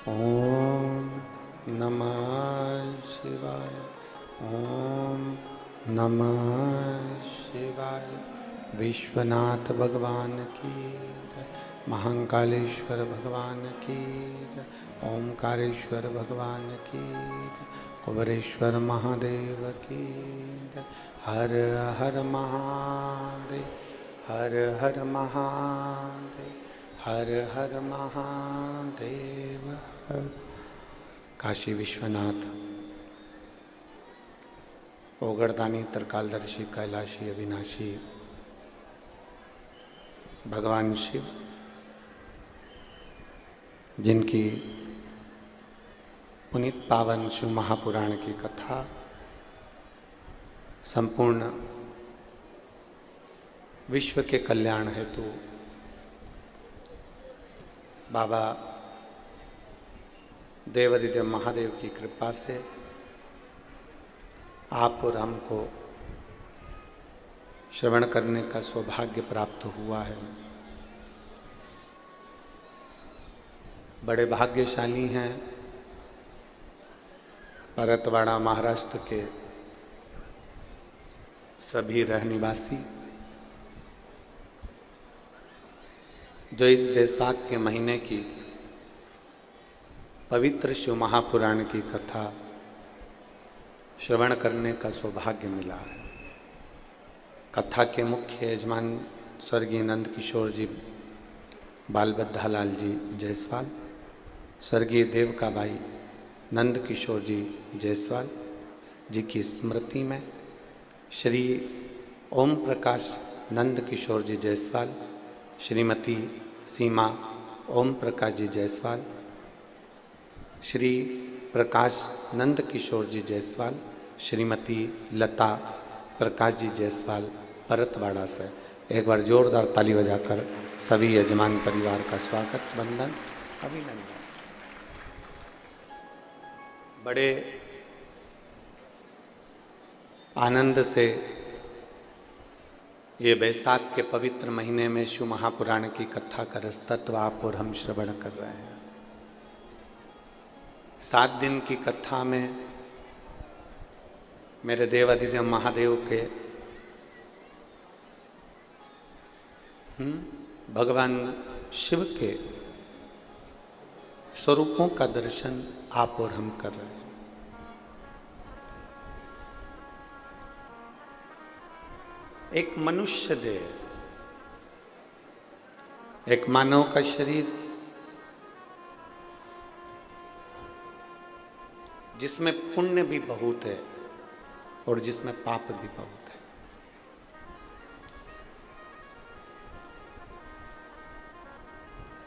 ओम नमः शिवाय। ओम नमः शिवाय। विश्वनाथ भगवान की जय। महाकालेश्वर भगवान की जय। ओमकारेश्वर भगवान की जय। कुबरेश्वर महादेव की जय। हर हर महादेव। हर हर महादेव। हर हर महादेव। काशी विश्वनाथ, ओगरदानी, त्रिकालदर्शी, कैलाशी, अविनाशी भगवान शिव, जिनकी पुनीत पावन शिव महापुराण की कथा संपूर्ण विश्व के कल्याण हेतु बाबा देवादिदेव महादेव की कृपा से आप और हमको श्रवण करने का सौभाग्य प्राप्त हुआ है। बड़े भाग्यशाली हैं परतवाड़ा महाराष्ट्र के सभी रहनिवासी, जो इस बैसाख के महीने की पवित्र शिव महापुराण की कथा श्रवण करने का सौभाग्य मिला है। कथा के मुख्य यजमान स्वर्गीय नंद किशोर जी बाल बद्धालाल जी जायसवाल, स्वर्गीय देवका भाई नंद किशोर जी जायसवाल जी की स्मृति में श्री ओम प्रकाश नंद किशोर जी जायसवाल, श्रीमती सीमा ओम प्रकाश जी जायसवाल, श्री प्रकाश नंद किशोर जी जायसवाल, श्रीमती लता प्रकाश जी जायसवाल परतवाड़ा से एक बार जोरदार ताली बजाकर सभी यजमान परिवार का स्वागत, वंदन, अभिनंदन। बड़े आनंद से ये बैसाख के पवित्र महीने में शिव महापुराण की कथा का रसतत्व आप और हम श्रवण कर रहे हैं। 7 दिन की कथा में मेरे देवादिदेव महादेव के भगवान शिव के स्वरूपों का दर्शन आप और हम कर रहे हैं। एक मनुष्य देह, एक मानव का शरीर, जिसमें पुण्य भी बहुत है और जिसमें पाप भी बहुत है।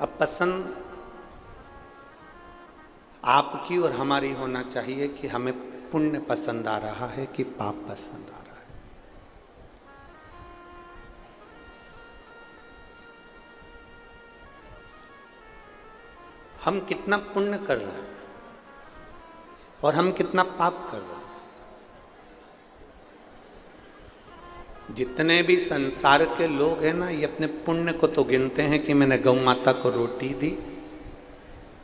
अब पसंद आपकी और हमारी होना चाहिए कि हमें पुण्य पसंद आ रहा है कि पाप पसंद आ रहा है। हम कितना पुण्य कर रहे हैं और हम कितना पाप कर रहे हैं। जितने भी संसार के लोग हैं ना, ये अपने पुण्य को तो गिनते हैं कि मैंने गौ माता को रोटी दी,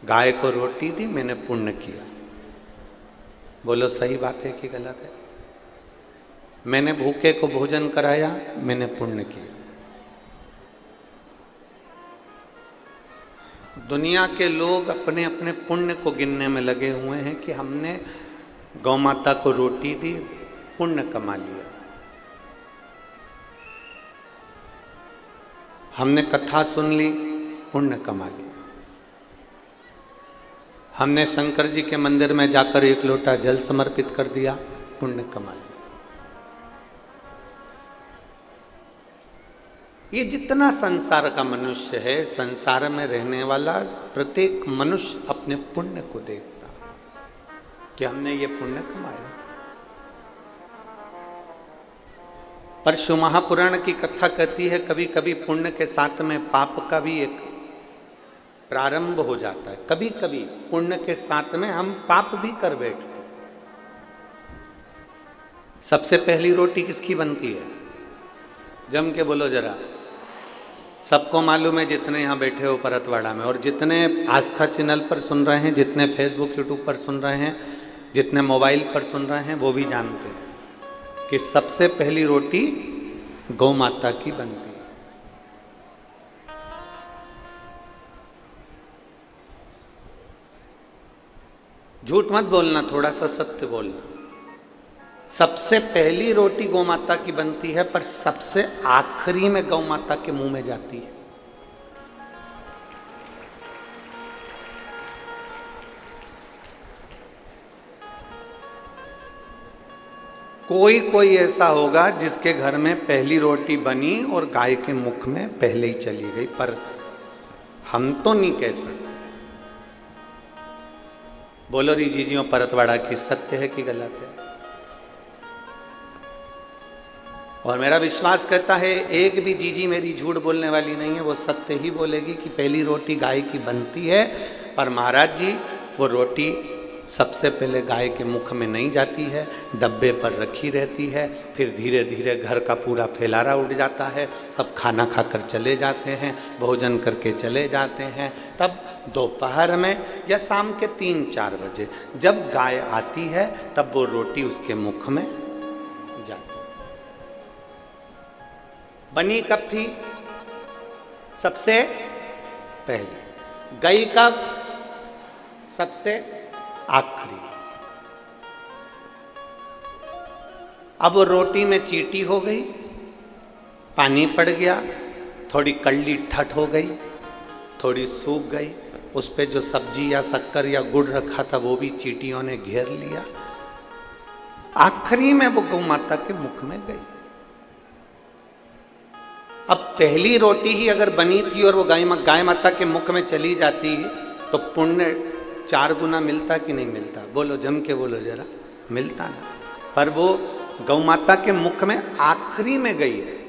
गाय को रोटी दी, मैंने पुण्य किया। बोलो सही बात है कि गलत है? मैंने भूखे को भोजन कराया, मैंने पुण्य किया। दुनिया के लोग अपने अपने पुण्य को गिनने में लगे हुए हैं कि हमने गौ माता को रोटी दी, पुण्य कमा लिया। हमने कथा सुन ली, पुण्य कमा लिया। हमने शंकर जी के मंदिर में जाकर 1 लोटा जल समर्पित कर दिया, पुण्य कमा लिया। ये जितना संसार का मनुष्य है, संसार में रहने वाला प्रत्येक मनुष्य अपने पुण्य को देखता कि हमने ये पुण्य कमाया। पर शिव महापुराण की कथा कहती है कभी कभी पुण्य के साथ में पाप का भी एक प्रारंभ हो जाता है। कभी कभी पुण्य के साथ में हम पाप भी कर बैठते। सबसे पहली रोटी किसकी बनती है? जम के बोलो जरा। सबको मालूम है जितने यहाँ बैठे हो परतवाड़ा में, और जितने आस्था चैनल पर सुन रहे हैं, जितने फेसबुक यूट्यूब पर सुन रहे हैं, जितने मोबाइल पर सुन रहे हैं, वो भी जानते हैं कि सबसे पहली रोटी गौ माता की बनती है। झूठ मत बोलना, थोड़ा सा सत्य बोलना। सबसे पहली रोटी गौ माता की बनती है, पर सबसे आखिरी में गौ माता के मुंह में जाती है। कोई कोई ऐसा होगा जिसके घर में पहली रोटी बनी और गाय के मुख में पहले ही चली गई, पर हम तो नहीं कह सकते। बोलो री जीजियों परतवाड़ा की, सत्य है कि गलत है? और मेरा विश्वास कहता है एक भी जीजी मेरी झूठ बोलने वाली नहीं है, वो सत्य ही बोलेगी कि पहली रोटी गाय की बनती है, पर महाराज जी वो रोटी सबसे पहले गाय के मुख में नहीं जाती है, डब्बे पर रखी रहती है, फिर धीरे धीरे घर का पूरा फैलारा उड़ जाता है, सब खाना खाकर चले जाते हैं, भोजन करके चले जाते हैं। तब दोपहर में या शाम के 3-4 बजे जब गाय आती है, तब वो रोटी उसके मुख में जाती है। बनी कब थी? सबसे पहले। गई कब? सबसे आखिरी। अब वो रोटी में चींटी हो गई, पानी पड़ गया, थोड़ी कड़ली ठट हो गई, थोड़ी सूख गई, उस पे जो सब्जी या शक्कर या गुड़ रखा था वो भी चींटियों ने घेर लिया। आखिरी में वो गौ माता के मुख में गई। अब पहली रोटी ही अगर बनी थी और वो गाय माता के मुख में चली जाती तो पुण्य 4 गुना मिलता कि नहीं मिलता? बोलो, जम के बोलो जरा। मिलता ना। पर वो गौ माता के मुख में आखिरी में गई है।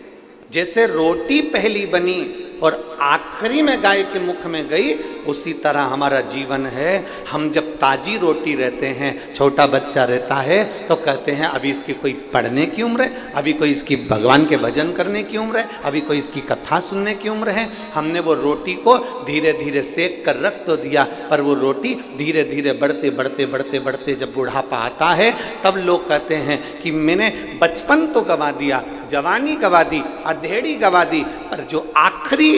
जैसे रोटी पहली बनी और आखिरी में गाय के मुख में गई, उसी तरह हमारा जीवन है। हम जब ताजी रोटी रहते हैं, छोटा बच्चा रहता है, तो कहते हैं अभी इसकी कोई पढ़ने की उम्र है, अभी कोई इसकी भगवान के भजन करने की उम्र है, अभी कोई इसकी कथा सुनने की उम्र है। हमने वो रोटी को धीरे धीरे सेक कर रख तो दिया, पर वो रोटी धीरे धीरे बढ़ते बढ़ते बढ़ते बढ़ते जब बुढ़ापा आता है, तब लोग कहते हैं कि मैंने बचपन तो गंवा दिया, जवानी गंवा दी, अधेड़ी गंवा दी, पर जो आखिरी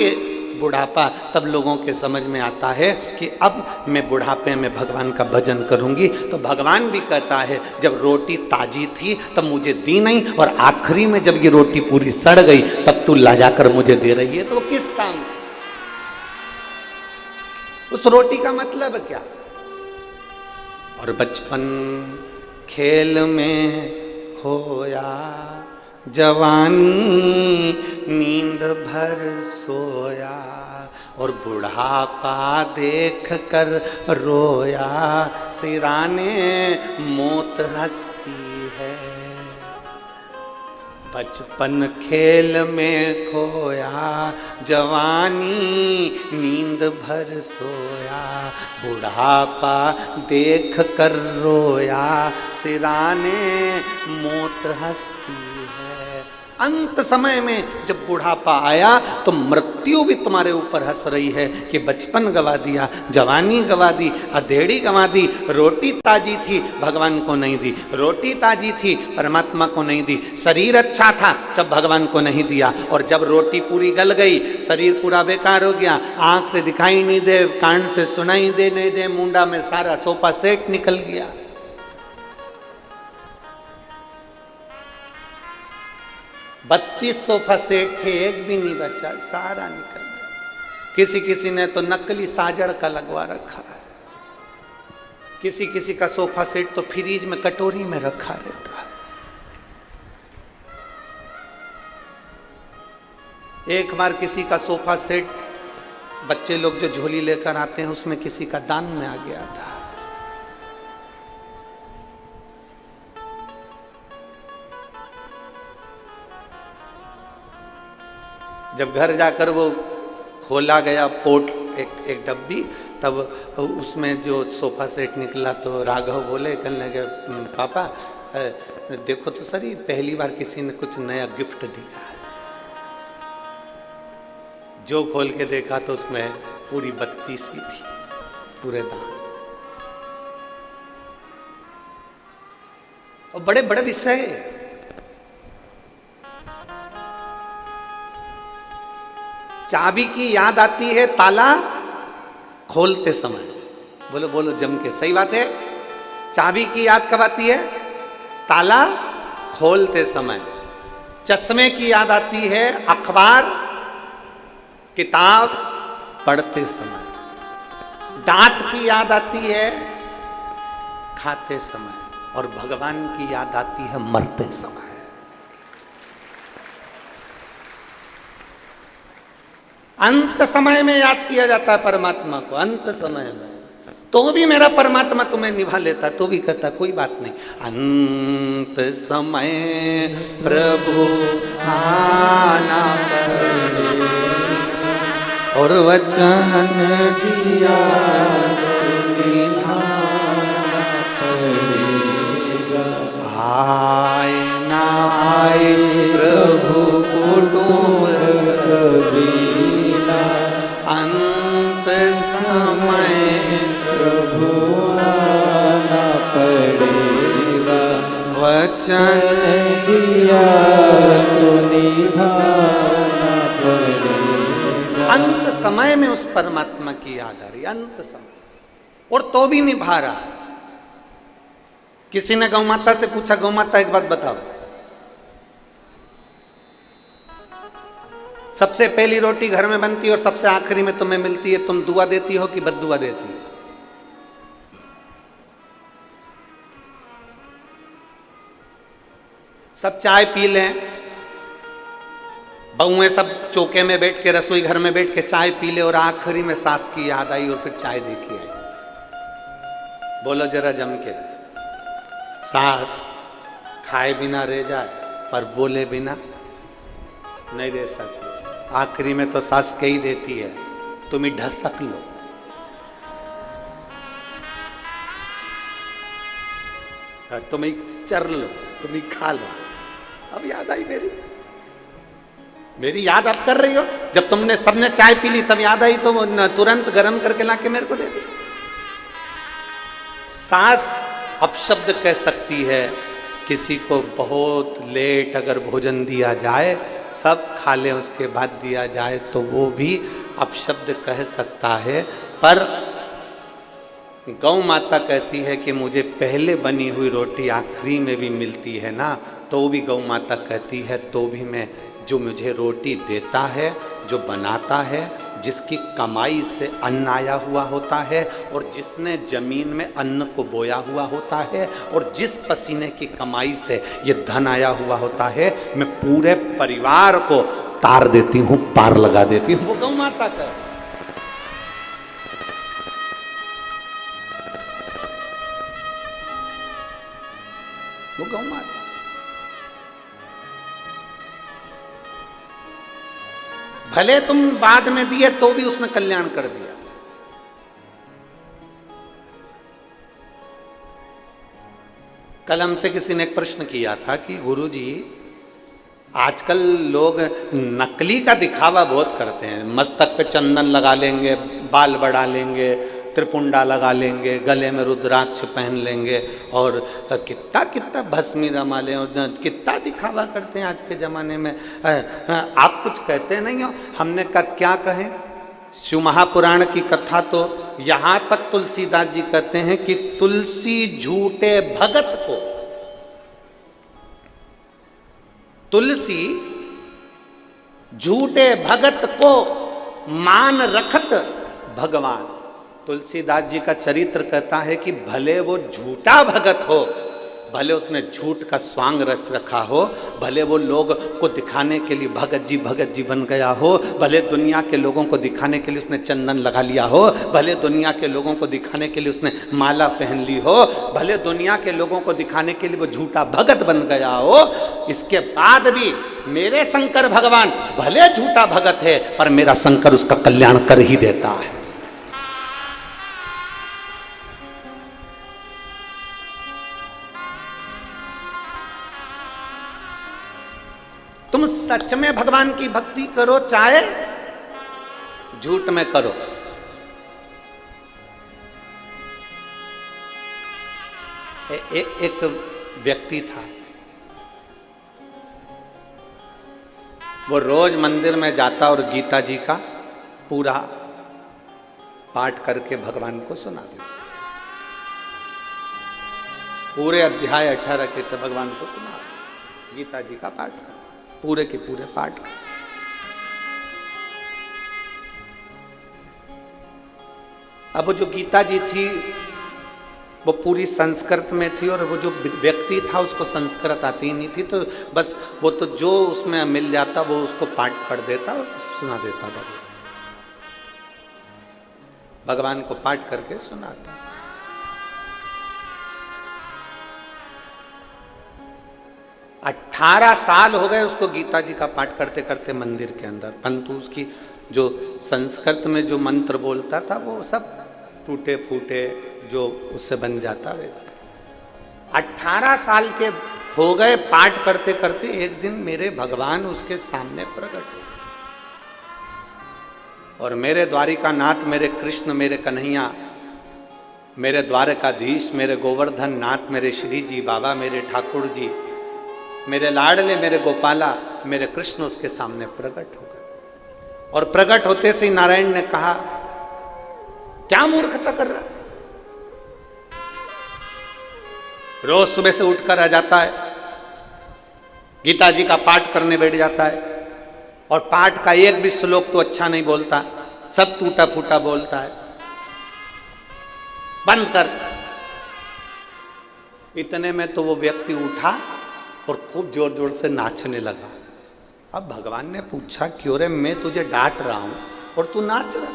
बुढ़ापा, तब लोगों के समझ में आता है कि अब मैं बुढ़ापे में भगवान का भजन करूंगी। तो भगवान भी कहता है जब रोटी ताजी थी तब मुझे दी नहीं, और आखिरी में जब ये रोटी पूरी सड़ गई तब तू ला जाकर मुझे दे रही है। तो वो किस काम? उस रोटी का मतलब क्या? और बचपन खेल में खोया, जवानी नींद भर सोया, और बुढ़ापा देख कर रोया, सिराने मौत हंसती है। बचपन खेल में खोया, जवानी नींद भर सोया, बुढ़ापा देख कर रोया, सिराने मौत हंसती है। अंत समय में जब बुढ़ापा आया तो मृत्यु भी तुम्हारे ऊपर हंस रही है कि बचपन गवा दिया, जवानी गवा दी, अधेड़ी गवा दी। रोटी ताजी थी, भगवान को नहीं दी। रोटी ताजी थी, परमात्मा को नहीं दी। शरीर अच्छा था, जब भगवान को नहीं दिया। और जब रोटी पूरी गल गई, शरीर पूरा बेकार हो गया, आंख से दिखाई नहीं दे, कान से सुनाई दे नहीं दे, मुंडा में सारा सोफा सेट निकल गया। बत्तीस सोफा सेट थे, एक भी नहीं बचा, सारा निकल गया। किसी किसी ने तो नकली साजड़ का लगवा रखा है, किसी किसी का सोफा सेट तो फ्रीज में कटोरी में रखा रहता है। एक बार किसी का सोफा सेट, बच्चे लोग जो झोली लेकर आते हैं, उसमें किसी का दान में आ गया था। जब घर जाकर वो खोला गया पोट, एक डब्बी, तब उसमें जो सोफा सेट निकला तो राघव बोले, कहने लगे पापा देखो तो सही, पहली बार किसी ने कुछ नया गिफ्ट दिया है। जो खोल के देखा तो उसमें पूरी बत्ती सी थी, पूरे दांत। और बड़े बड़े विषय, चाबी की याद आती है ताला खोलते समय। बोलो बोलो जम के, सही बात है। चाबी की याद कब आती है? ताला खोलते समय। चश्मे की याद आती है अखबार किताब पढ़ते समय। दांत की याद आती है खाते समय, और भगवान की याद आती है मरते समय। अंत समय में याद किया जाता है परमात्मा को, अंत समय में। तो भी मेरा परमात्मा तुम्हें निभा लेता, तो भी कहता कोई बात नहीं। अंत समय प्रभु आना पड़े, और वचन दिया निभाना पड़ेगा। आए ना आए प्रभु कुटुंब कबीला, अंत समय प्रभु आना पड़ेगा। वचन दिया तो निभाना पड़ेगा। अंत समय में उस परमात्मा की याद आ रही, अंत समय, और तो भी निभा रहा। किसी ने गौ माता से पूछा, गौ माता एक बात बताओ, सबसे पहली रोटी घर में बनती है और सबसे आखिरी में तुम्हें मिलती है, तुम दुआ देती हो कि बद्दुआ देती हो? सब चाय पी लें, बहुएं सब चौके में बैठ के, रसोई घर में बैठ के चाय पी ले, और आखिरी में सास की याद आई और फिर चाय देखी आई। बोलो जरा जम के। सास खाए बिना रह जाए पर बोले बिना नहीं रह सकती। आखिरी में तो सास कही देती है, तुम ही ढसक लो। तुम ही चर लो, तुम ही खा लो। अब याद आई मेरी याद आप कर रही हो। जब तुमने सबने चाय पी ली तब याद आई, तो तुरंत गर्म करके लाके मेरे को दे दी। सास अपशब्द कह सकती है, किसी को बहुत लेट अगर भोजन दिया जाए, सब खा ले उसके बाद दिया जाए, तो वो भी अपशब्द कह सकता है। पर गौ माता कहती है कि मुझे पहले बनी हुई रोटी आखिरी में भी मिलती है ना, तो भी गौ माता कहती है तो भी मैं, जो मुझे रोटी देता है, जो बनाता है, जिसकी कमाई से अन्न आया हुआ होता है, और जिसने जमीन में अन्न को बोया हुआ होता है, और जिस पसीने की कमाई से ये धन आया हुआ होता है, मैं पूरे परिवार को तार देती हूँ, पार लगा देती हूँ। वो गौ माता का, वो गौ माता। भले तुम बाद में दिए तो भी उसने कल्याण कर दिया। कल हमसे किसी ने एक प्रश्न किया था कि गुरुजी, आजकल लोग नकली का दिखावा बहुत करते हैं। मस्तक पे चंदन लगा लेंगे, बाल बढ़ा लेंगे, त्रिपुंडा लगा लेंगे, गले में रुद्राक्ष पहन लेंगे, और कितना कितना भस्मी रमा लें, और कितना दिखावा करते हैं आज के ज़माने में। आप कुछ कहते नहीं हो? हमने कहा क्या कहें। शिव महापुराण की कथा तो यहाँ तक तुलसीदास जी कहते हैं कि तुलसी झूठे भगत को, तुलसी झूठे भगत को मान रखत भगवान। तुलसीदास जी का चरित्र कहता है कि भले वो झूठा भगत हो, भले उसने झूठ का स्वांग रच रखा हो, भले वो लोग को दिखाने के लिए भगत जी बन गया हो, भले दुनिया के लोगों को दिखाने के लिए उसने चंदन लगा लिया हो, भले दुनिया के लोगों को दिखाने के लिए उसने माला पहन ली हो, भले दुनिया के लोगों को दिखाने के लिए वो झूठा भगत बन गया हो, इसके बाद भी मेरे शंकर भगवान भले झूठा भगत है, पर मेरा शंकर उसका कल्याण कर ही देता है। तुम सच में भगवान की भक्ति करो, चाहे झूठ में करो। एक व्यक्ति था, वो रोज मंदिर में जाता और गीता जी का पूरा पाठ करके भगवान को सुना देता। पूरे अध्याय 18 के तो भगवान को सुना, गीता जी का पाठ पूरे के पूरे पाठ। अब वो जो गीता जी थी वो पूरी संस्कृत में थी, और वो जो व्यक्ति था उसको संस्कृत आती ही नहीं थी, तो बस वो तो जो उसमें मिल जाता वो उसको पाठ पढ़ देता और सुना देता था। भगवान को पाठ करके सुनाता। अठारह साल हो गए उसको गीता जी का पाठ करते करते मंदिर के अंदर, परंतु उसकी जो संस्कृत में जो मंत्र बोलता था वो सब टूटे फूटे जो उससे बन जाता वैसे। 18 साल के हो गए पाठ करते करते। एक दिन मेरे भगवान उसके सामने प्रकट हुए, और मेरे द्वारिका नाथ, मेरे कृष्ण, मेरे कन्हैया, मेरे द्वारकाधीश, मेरे गोवर्धन नाथ, मेरे श्री जी बाबा, मेरे ठाकुर जी, मेरे लाडले, मेरे गोपाला, मेरे कृष्ण उसके सामने प्रकट हो गए। और प्रकट होते से नारायण ने कहा, क्या मूर्खता कर रहा है? रोज सुबह से उठकर आ जाता है, गीता जी का पाठ करने बैठ जाता है, और पाठ का एक भी श्लोक तो अच्छा नहीं बोलता, सब टूटा फूटा बोलता है, बंद कर। इतने में तो वो व्यक्ति उठा और खूब जोर जोर से नाचने लगा। अब भगवान ने पूछा, क्यों रे, मैं तुझे डांट रहा हूं और तू नाच रहा?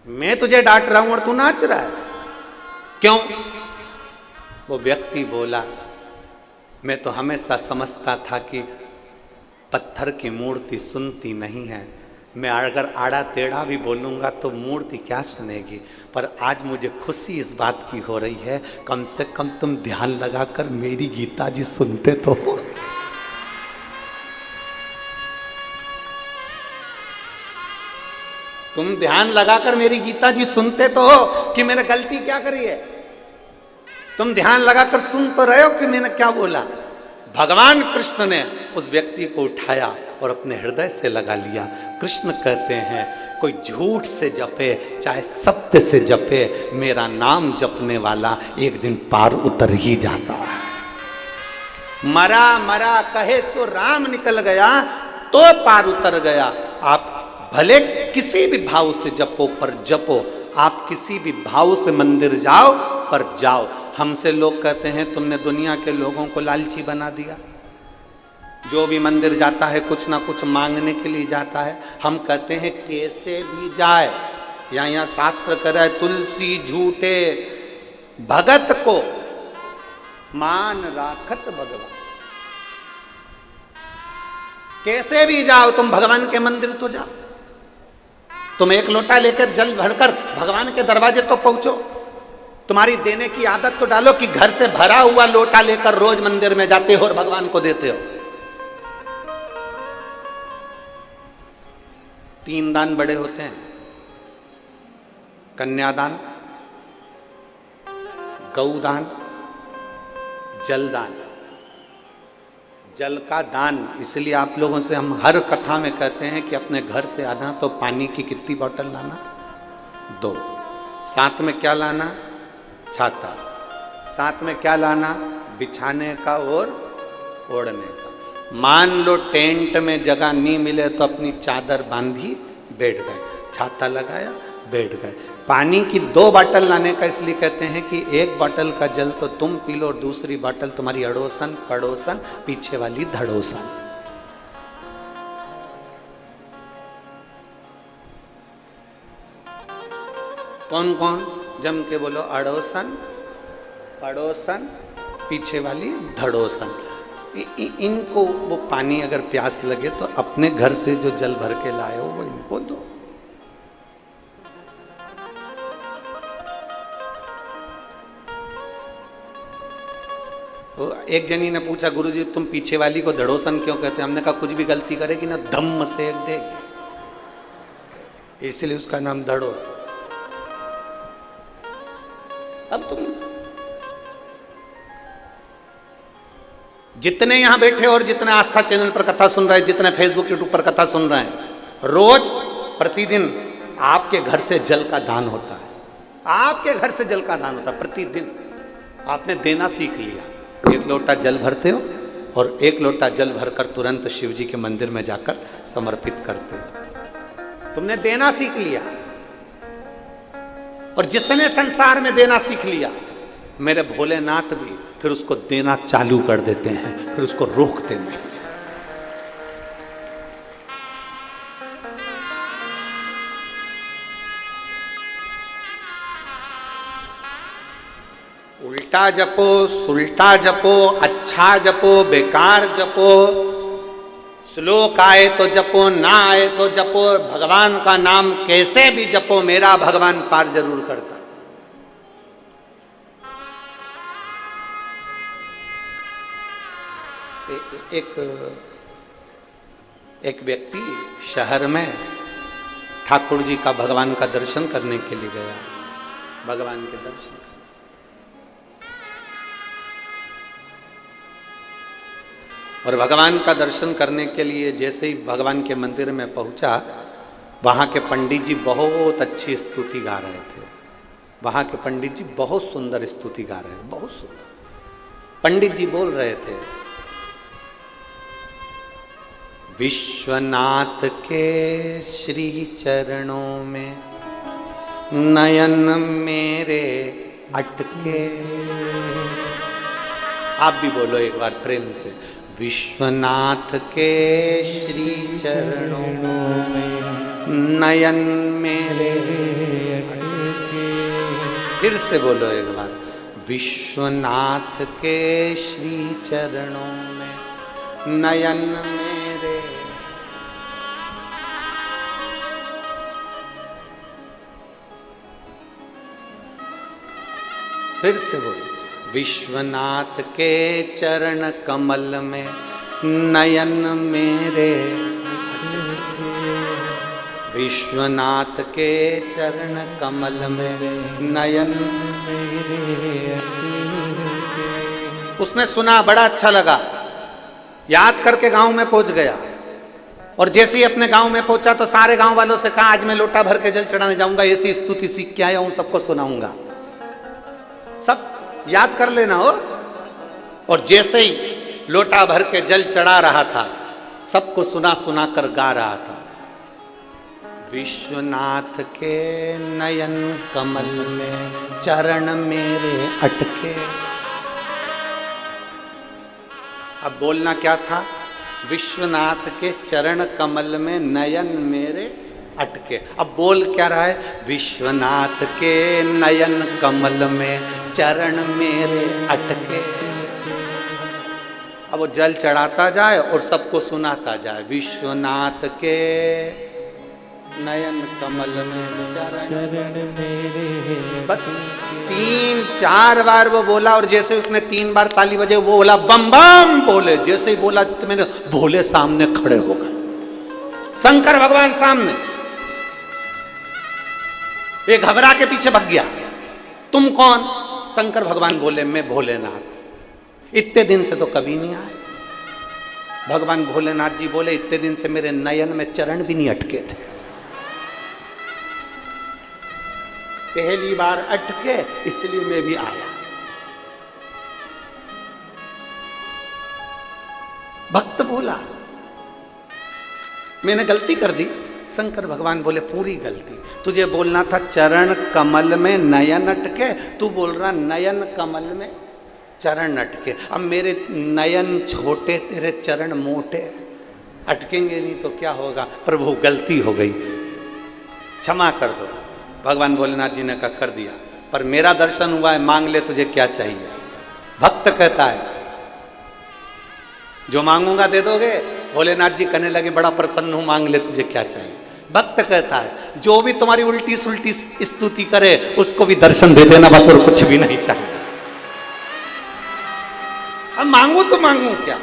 मैं तुझे डांट रहा हूं और तू नाच रहा है, क्यों? वो व्यक्ति बोला, मैं तो हमेशा समझता था कि पत्थर की मूर्ति सुनती नहीं है, मैं अगर आड़ा टेढ़ा भी बोलूंगा तो मूर्ति क्या सुनेगी, पर आज मुझे खुशी इस बात की हो रही है, कम से कम तुम ध्यान लगाकर मेरी गीता जी सुनते तो हो। तुम ध्यान लगाकर मेरी गीता जी सुनते तो हो कि मैंने गलती क्या करी है। तुम ध्यान लगाकर सुन तो रहे हो कि मैंने क्या बोला। भगवान कृष्ण ने उस व्यक्ति को उठाया और अपने हृदय से लगा लिया। कृष्ण कहते हैं, कोई झूठ से जपे चाहे सत्य से जपे, मेरा नाम जपने वाला एक दिन पार उतर ही जाता है। मरा मरा कहे सो राम निकल गया, तो पार उतर गया। आप भले किसी भी भाव से जपो, पर जपो। आप किसी भी भाव से मंदिर जाओ, पर जाओ। हमसे लोग कहते हैं, तुमने दुनिया के लोगों को लालची बना दिया। जो भी मंदिर जाता है कुछ ना कुछ मांगने के लिए जाता है। हम कहते हैं कैसे भी जाए, यहाँ शास्त्र कह रहा है, तुलसी झूठे भगत को मान राखत भगवान। कैसे भी जाओ तुम भगवान के मंदिर तो जाओ। तुम एक लोटा लेकर जल भरकर भगवान के दरवाजे तो पहुंचो। तुम्हारी देने की आदत तो डालो कि घर से भरा हुआ लोटा लेकर रोज मंदिर में जाते हो और भगवान को देते हो। 3 दान बड़े होते हैं, कन्यादान, गौदान, जलदान। जल का दान इसलिए आप लोगों से हम हर कथा में कहते हैं कि अपने घर से आना तो पानी की कितनी बोतल लाना? 2। साथ में क्या लाना? छाता। साथ में क्या लाना? बिछाने का और ओढ़ने का। मान लो टेंट में जगह नहीं मिले तो अपनी चादर बांधी बैठ गए, छाता लगाया बैठ गए। पानी की 2 बोतल लाने का इसलिए कहते हैं कि 1 बोतल का जल तो तुम पी लो और दूसरी बोतल तुम्हारी अड़ोसन पड़ोसन पीछे वाली धड़ोसन। कौन कौन जम के बोलो? अड़ोसन पड़ोसन पीछे वाली धड़ोसन। इनको वो पानी अगर प्यास लगे तो अपने घर से जो जल भर के लाए हो वो इनको दो। वो एक जनी ने पूछा, गुरुजी तुम पीछे वाली को धड़ोसन क्यों कहते हैं? हमने कहा कुछ भी गलती करेगी ना धम्म सेक देगी, इसलिए उसका नाम धड़ोसन। अब तुम जितने यहां बैठे और जितने आस्था चैनल पर कथा सुन रहे हैं, जितने फेसबुक यूट्यूब पर कथा सुन रहे हैं, रोज प्रतिदिन आपके घर से जल का दान होता है। आपके घर से जल का दान होता है प्रतिदिन। आपने देना सीख लिया। एक लोटा जल भरते हो और एक लोटा जल भरकर तुरंत शिव जी के मंदिर में जाकर समर्पित करते हो। तुमने देना सीख लिया। और जिसने संसार में देना सीख लिया, मेरे भोलेनाथ भी फिर उसको देना चालू कर देते हैं, फिर उसको रोकते नहीं। उल्टा जपो, सुल्टा जपो, अच्छा जपो, बेकार जपो, श्लोक आए तो जपो, ना आए तो जपो, भगवान का नाम कैसे भी जपो, मेरा भगवान पार जरूर करता। एक व्यक्ति शहर में ठाकुर जी का भगवान का दर्शन करने के लिए गया। भगवान के दर्शन और भगवान का दर्शन करने के लिए जैसे ही भगवान के मंदिर में पहुंचा, वहाँ के पंडित जी बहुत अच्छी स्तुति गा रहे थे। वहाँ के पंडित जी बहुत सुंदर स्तुति गा रहे थे, बहुत सुंदर। पंडित जी बोल रहे थे, विश्वनाथ के श्री चरणों में नयन मेरे अटके। आप भी बोलो एक बार प्रेम से, विश्वनाथ के श्री चरणों में नयन मेरे अटके। फिर से बोलो एक बार, विश्वनाथ के श्री चरणों में नयन मेरे। फिर से बोलो, विश्वनाथ के चरण कमल में नयन मेरे अटके। विश्वनाथ के चरण कमल में नयन मेरे अटके। उसने सुना, बड़ा अच्छा लगा, याद करके गांव में पहुंच गया। और जैसे ही अपने गांव में पहुंचा तो सारे गांव वालों से कहा, आज मैं लोटा भर के जल चढ़ाने जाऊंगा, ऐसी स्तुति सीख के आया हूं, सबको सुनाऊंगा। सब याद कर लेना हो। और जैसे ही लोटा भर के जल चढ़ा रहा था, सबको सुना सुना कर गा रहा था, विश्वनाथ के नयन कमल में चरण मेरे अटके। अब बोलना क्या था? विश्वनाथ के चरण कमल में नयन मेरे अटके। अब बोल क्या रहा है? विश्वनाथ के नयन कमल में चरण मेरे अटके। अब वो जल चढ़ाता जाए और सबको सुनाता जाए, विश्वनाथ के नयन कमल में चरण मेरे। बस 3-4 बार वो बोला और जैसे उसने 3 बार ताली बजे, वो बोला बम बम बोले। जैसे ही बोला तो मैंने भोले सामने खड़े हो गए, शंकर भगवान सामने। ये घबरा के पीछे भाग गया, तुम कौन? शंकर भगवान बोले, मैं भोलेनाथ। इतने दिन से तो कभी नहीं आए। भगवान भोलेनाथ जी बोले, इतने दिन से मेरे नयन में चरण भी नहीं अटके थे, पहली बार अटके, इसलिए मैं भी आया। भक्त बोला, मैंने गलती कर दी। शंकर भगवान बोले, पूरी गलती। तुझे बोलना था चरण कमल में नयन अटके, तू बोल रहा नयन कमल में चरण अटके। अब मेरे नयन छोटे, तेरे चरण मोटे, अटकेंगे नहीं तो क्या होगा? प्रभु गलती हो गई, क्षमा कर दो। भगवान भोलेनाथ जी ने कहा, कर दिया, पर मेरा दर्शन हुआ है, मांग ले, तुझे क्या चाहिए? भक्त कहता है, जो मांगूंगा दे दोगे? भोलेनाथ जी कहने लगे, बड़ा प्रसन्न हूं, मांग ले, तुझे क्या चाहिए? भक्त कहता है, जो भी तुम्हारी उल्टी सुल्टी स्तुति करे उसको भी दर्शन दे देना, बस और कुछ भी नहीं चाहिए। अब मांगू तो मांगू क्या?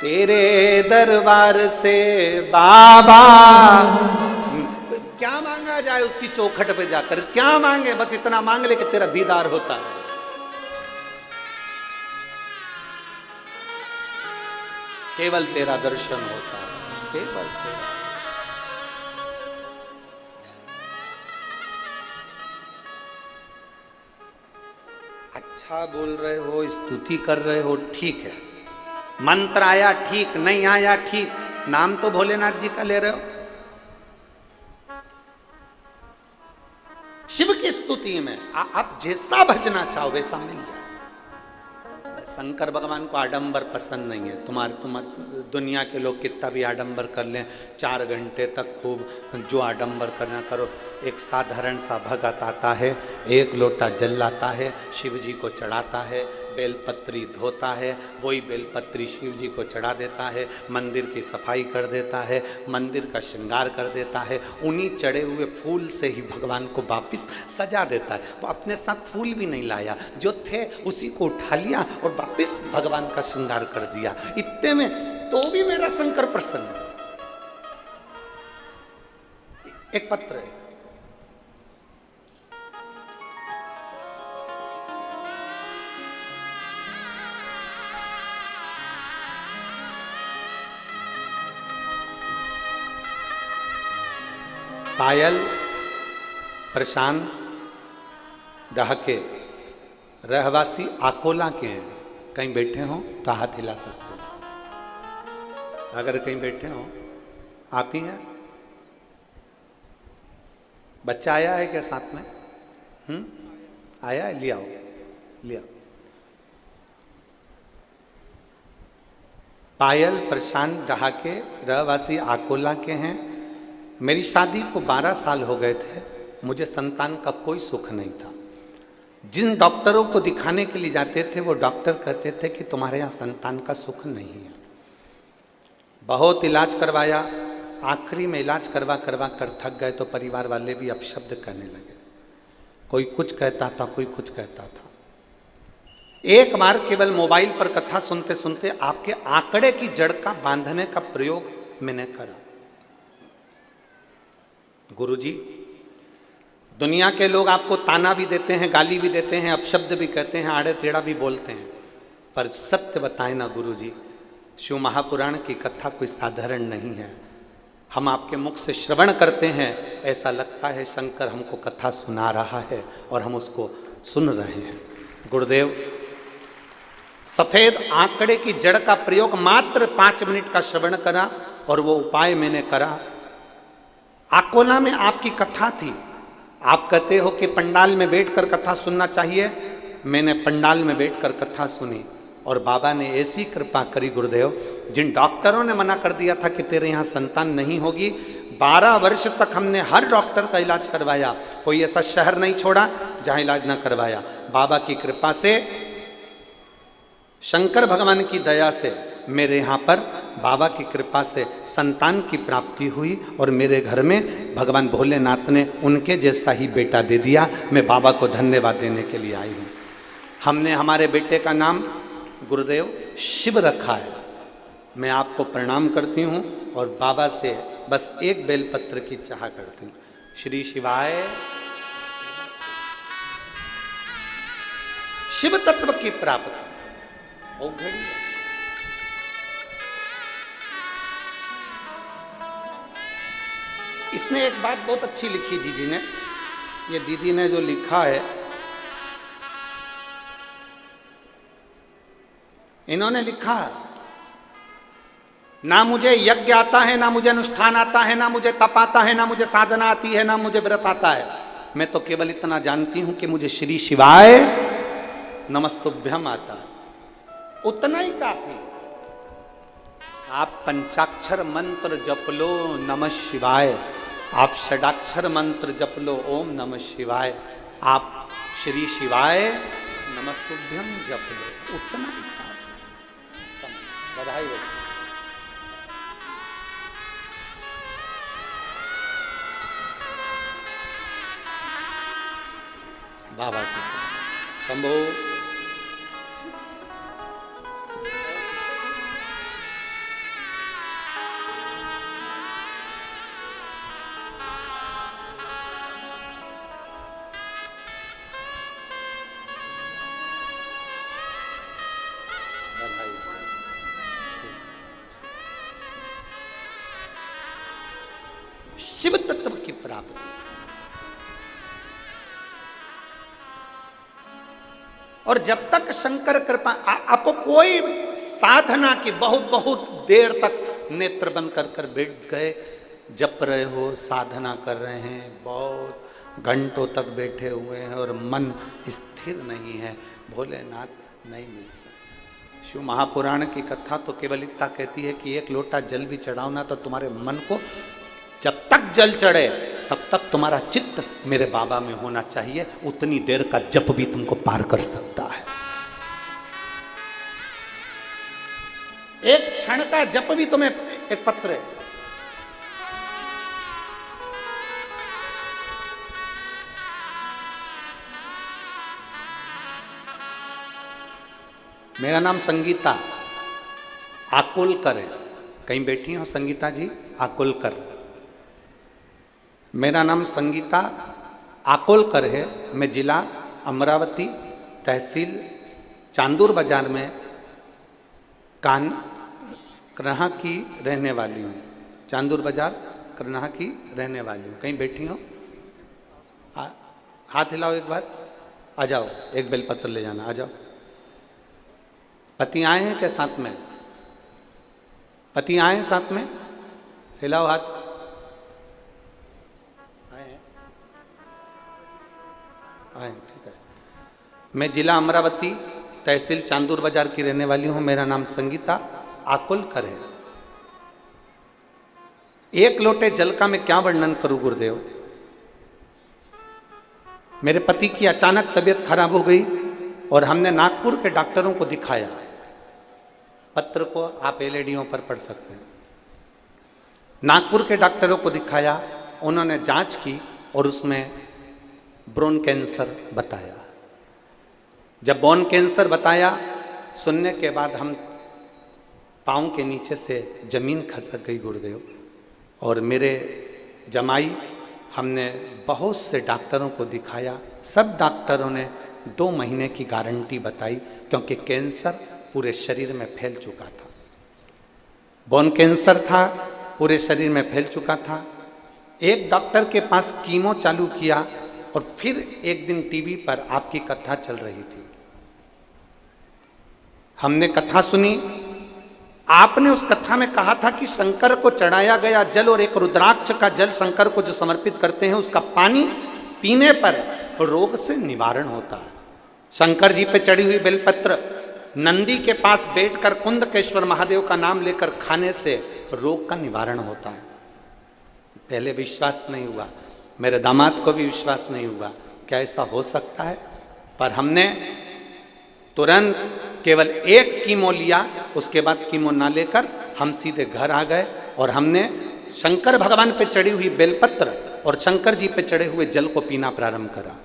तेरे दरबार से बाबा, क्या मांगा जाए उसकी चौखट पे जाकर? क्या मांगे? बस इतना मांग ले कि तेरा दीदार होता है, केवल तेरा दर्शन होता है, केवल तेरा। अच्छा बोल रहे हो, स्तुति कर रहे हो, ठीक है। मंत्र आया ठीक, नहीं आया ठीक, नाम तो भोलेनाथ जी का ले रहे हो। शिव की स्तुति में आप जैसा भजना चाहो वैसा मिल जाए। शंकर भगवान को आडंबर पसंद नहीं है। तुम्हारे दुनिया के लोग कितना भी आडंबर कर लें, 4 घंटे तक खूब जो आडंबर करना करो, एक साधारण सा भगत आता है, 1 लोटा जल लाता है, शिव जी को चढ़ाता है, बेलपत्री धोता है, वही बेलपत्री शिव जी को चढ़ा देता है, मंदिर की सफाई कर देता है, मंदिर का श्रृंगार कर देता है, उन्हीं चढ़े हुए फूल से ही भगवान को वापिस सजा देता है। वो अपने साथ फूल भी नहीं लाया, जो थे उसी को उठा लिया और वापिस भगवान का श्रृंगार कर दिया। इतने में तो भी मेरा शंकर प्रसन्न है। एक पत्र है, पायल प्रशांत दहके रहवासी आकोला के हैं। कहीं बैठे हो तो हाथ हिला सकते हो। अगर कहीं बैठे हो, आप ही हैं? बच्चा आया है क्या साथ में? आया है? ले आओ, ले आओ। पायल प्रशांत दहाके रहवासी आकोला के हैं। मेरी शादी को 12 साल हो गए थे, मुझे संतान का कोई सुख नहीं था। जिन डॉक्टरों को दिखाने के लिए जाते थे वो डॉक्टर कहते थे कि तुम्हारे यहाँ संतान का सुख नहीं है। बहुत इलाज करवाया, आखिरी में इलाज करवा करवा कर थक गए तो परिवार वाले भी अपशब्द कहने लगे। कोई कुछ कहता था, कोई कुछ कहता था। एक बार केवल मोबाइल पर कथा सुनते सुनते आपके आंकड़े की जड़ का बांधने का प्रयोग मैंने करा। गुरुजी, दुनिया के लोग आपको ताना भी देते हैं, गाली भी देते हैं, अपशब्द भी कहते हैं, आड़े टेढ़ा भी बोलते हैं, पर सत्य बताएं ना गुरुजी, शिव महापुराण की कथा कोई साधारण नहीं है। हम आपके मुख से श्रवण करते हैं, ऐसा लगता है शंकर हमको कथा सुना रहा है और हम उसको सुन रहे हैं। गुरुदेव, सफेद आंकड़े की जड़ का प्रयोग मात्र 5 मिनट का श्रवण करा और वो उपाय मैंने करा। आकोला में आपकी कथा थी, आप कहते हो कि पंडाल में बैठकर कथा सुनना चाहिए। मैंने पंडाल में बैठकर कथा सुनी और बाबा ने ऐसी कृपा करी गुरुदेव, जिन डॉक्टरों ने मना कर दिया था कि तेरे यहाँ संतान नहीं होगी, 12 वर्ष तक हमने हर डॉक्टर का इलाज करवाया, कोई ऐसा शहर नहीं छोड़ा जहाँ इलाज ना करवाया। बाबा की कृपा से, शंकर भगवान की दया से मेरे यहाँ पर बाबा की कृपा से संतान की प्राप्ति हुई और मेरे घर में भगवान भोलेनाथ ने उनके जैसा ही बेटा दे दिया। मैं बाबा को धन्यवाद देने के लिए आई हूँ। हमने हमारे बेटे का नाम गुरुदेव शिव रखा है। मैं आपको प्रणाम करती हूँ और बाबा से बस एक बेलपत्र की चाह करती हूँ। श्री शिवाय। शिव तत्व की प्राप्ति ओ घड़ी है। इसने एक बात बहुत अच्छी लिखी दीदी ने, ये दीदी ने जो लिखा है, इन्होंने लिखा, ना मुझे यज्ञ आता है, ना मुझे अनुष्ठान आता है, ना मुझे तप आता है, ना मुझे साधना आती है, ना मुझे व्रत आता है। मैं तो केवल इतना जानती हूं कि मुझे श्री शिवाय नमस्तुभ्यम आता है, उतना ही काफी। आप पंचाक्षर मंत्र जप लो नमः शिवाय, आप षडाक्षर मंत्र जप लो ओम नमः शिवाय, आप श्री शिवाय नमस्तुभ्यम जप लो, उतना ही काफी। बधाई हो। बाबा की शंभो। शिव तत्व की प्राप्ति। और जब तक शंकर कृपा आपको कोई साधना की बहुत बहुत देर तक नेत्र बंद कर कर बैठ गए, जप रहे हो, साधना कर रहे हैं, बहुत घंटों तक बैठे हुए हैं और मन स्थिर नहीं है, भोलेनाथ नहीं मिल सकते। शिव महापुराण की कथा तो केवल इतना कहती है कि एक लोटा जल भी चढ़ाओ ना तो तुम्हारे मन को, जब तक जल चढ़े तब तक तुम्हारा चित्त मेरे बाबा में होना चाहिए, उतनी देर का जप भी तुमको पार कर सकता है। एक क्षण का जप भी तुम्हें, एक पत्र है, मेरा नाम संगीता आकुलकर है, कहीं बैठी हो संगीता जी आकुलकर, मेरा नाम संगीता आकोलकर है। मैं जिला अमरावती, तहसील चांदूर बाजार में करनाहा की रहने वाली हूँ। चांदूर बाजार करनाहा की रहने वाली हूँ, कहीं बैठी हो? हाथ हिलाओ एक बार, आ जाओ, एक बेलपत्र ले जाना, आ जाओ। पति आए हैं क्या साथ में? पति आए हैं साथ में? हिलाओ हाथ। ठीक है। मैं जिला अमरावती, तहसील चांदूर बाजार की रहने वाली हूं। मेरा नाम संगीता आकुलकर है। एक लोटे जल का मैं क्या वर्णन करूं गुरुदेव। मेरे पति की अचानक तबीयत खराब हो गई और हमने नागपुर के डॉक्टरों को दिखाया। पत्र को आप एलईडीओं पर पढ़ सकते हैं। नागपुर के डॉक्टरों को दिखाया, उन्होंने जांच की और उसमें ब्रोन कैंसर बताया। जब ब्रोन कैंसर बताया, सुनने के बाद हम पाँव के नीचे से जमीन खसक गई गुरुदेव। और मेरे जमाई, हमने बहुत से डॉक्टरों को दिखाया, सब डॉक्टरों ने 2 महीने की गारंटी बताई, क्योंकि कैंसर पूरे शरीर में फैल चुका था। बोन कैंसर था, पूरे शरीर में फैल चुका था। एक डॉक्टर के पास कीमो चालू किया और फिर एक दिन टीवी पर आपकी कथा चल रही थी। हमने कथा सुनी। आपने उस कथा में कहा था कि शंकर को चढ़ाया गया जल और एक रुद्राक्ष का जल शंकर को जो समर्पित करते हैं, उसका पानी पीने पर रोग से निवारण होता है। शंकर जी पे चढ़ी हुई बेलपत्र नंदी के पास बैठकर कुंदकेश्वर महादेव का नाम लेकर खाने से रोग का निवारण होता है। पहले विश्वास नहीं हुआ, मेरे दामाद को भी विश्वास नहीं हुआ, क्या ऐसा हो सकता है। पर हमने तुरंत केवल एक कीमो लिया, उसके बाद कीमो ना लेकर हम सीधे घर आ गए और हमने शंकर भगवान पे चढ़ी हुई बेलपत्र और शंकर जी पे चढ़े हुए जल को पीना प्रारंभ करा।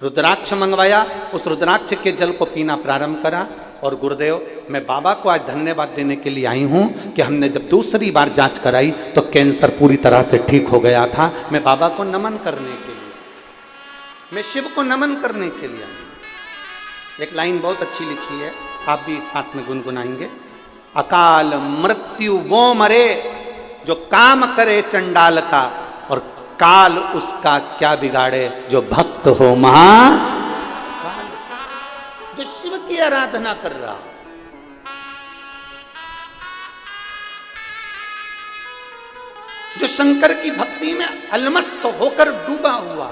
रुद्राक्ष मंगवाया, उस रुद्राक्ष के जल को पीना प्रारंभ करा। और गुरुदेव, मैं बाबा को आज धन्यवाद देने के लिए आई हूँ कि हमने जब दूसरी बार जांच कराई तो कैंसर पूरी तरह से ठीक हो गया था। मैं बाबा को नमन करने के लिए, मैं शिव को नमन करने के लिए आई। एक लाइन बहुत अच्छी लिखी है, आप भी साथ में गुनगुनाएंगे। अकाल मृत्यु वो मरे जो काम करे चंडाल का, और काल उसका क्या बिगाड़े जो भक्त हो महाकाल। जो शिव की आराधना कर रहा, जो शंकर की भक्ति में अलमस्त होकर डूबा हुआ,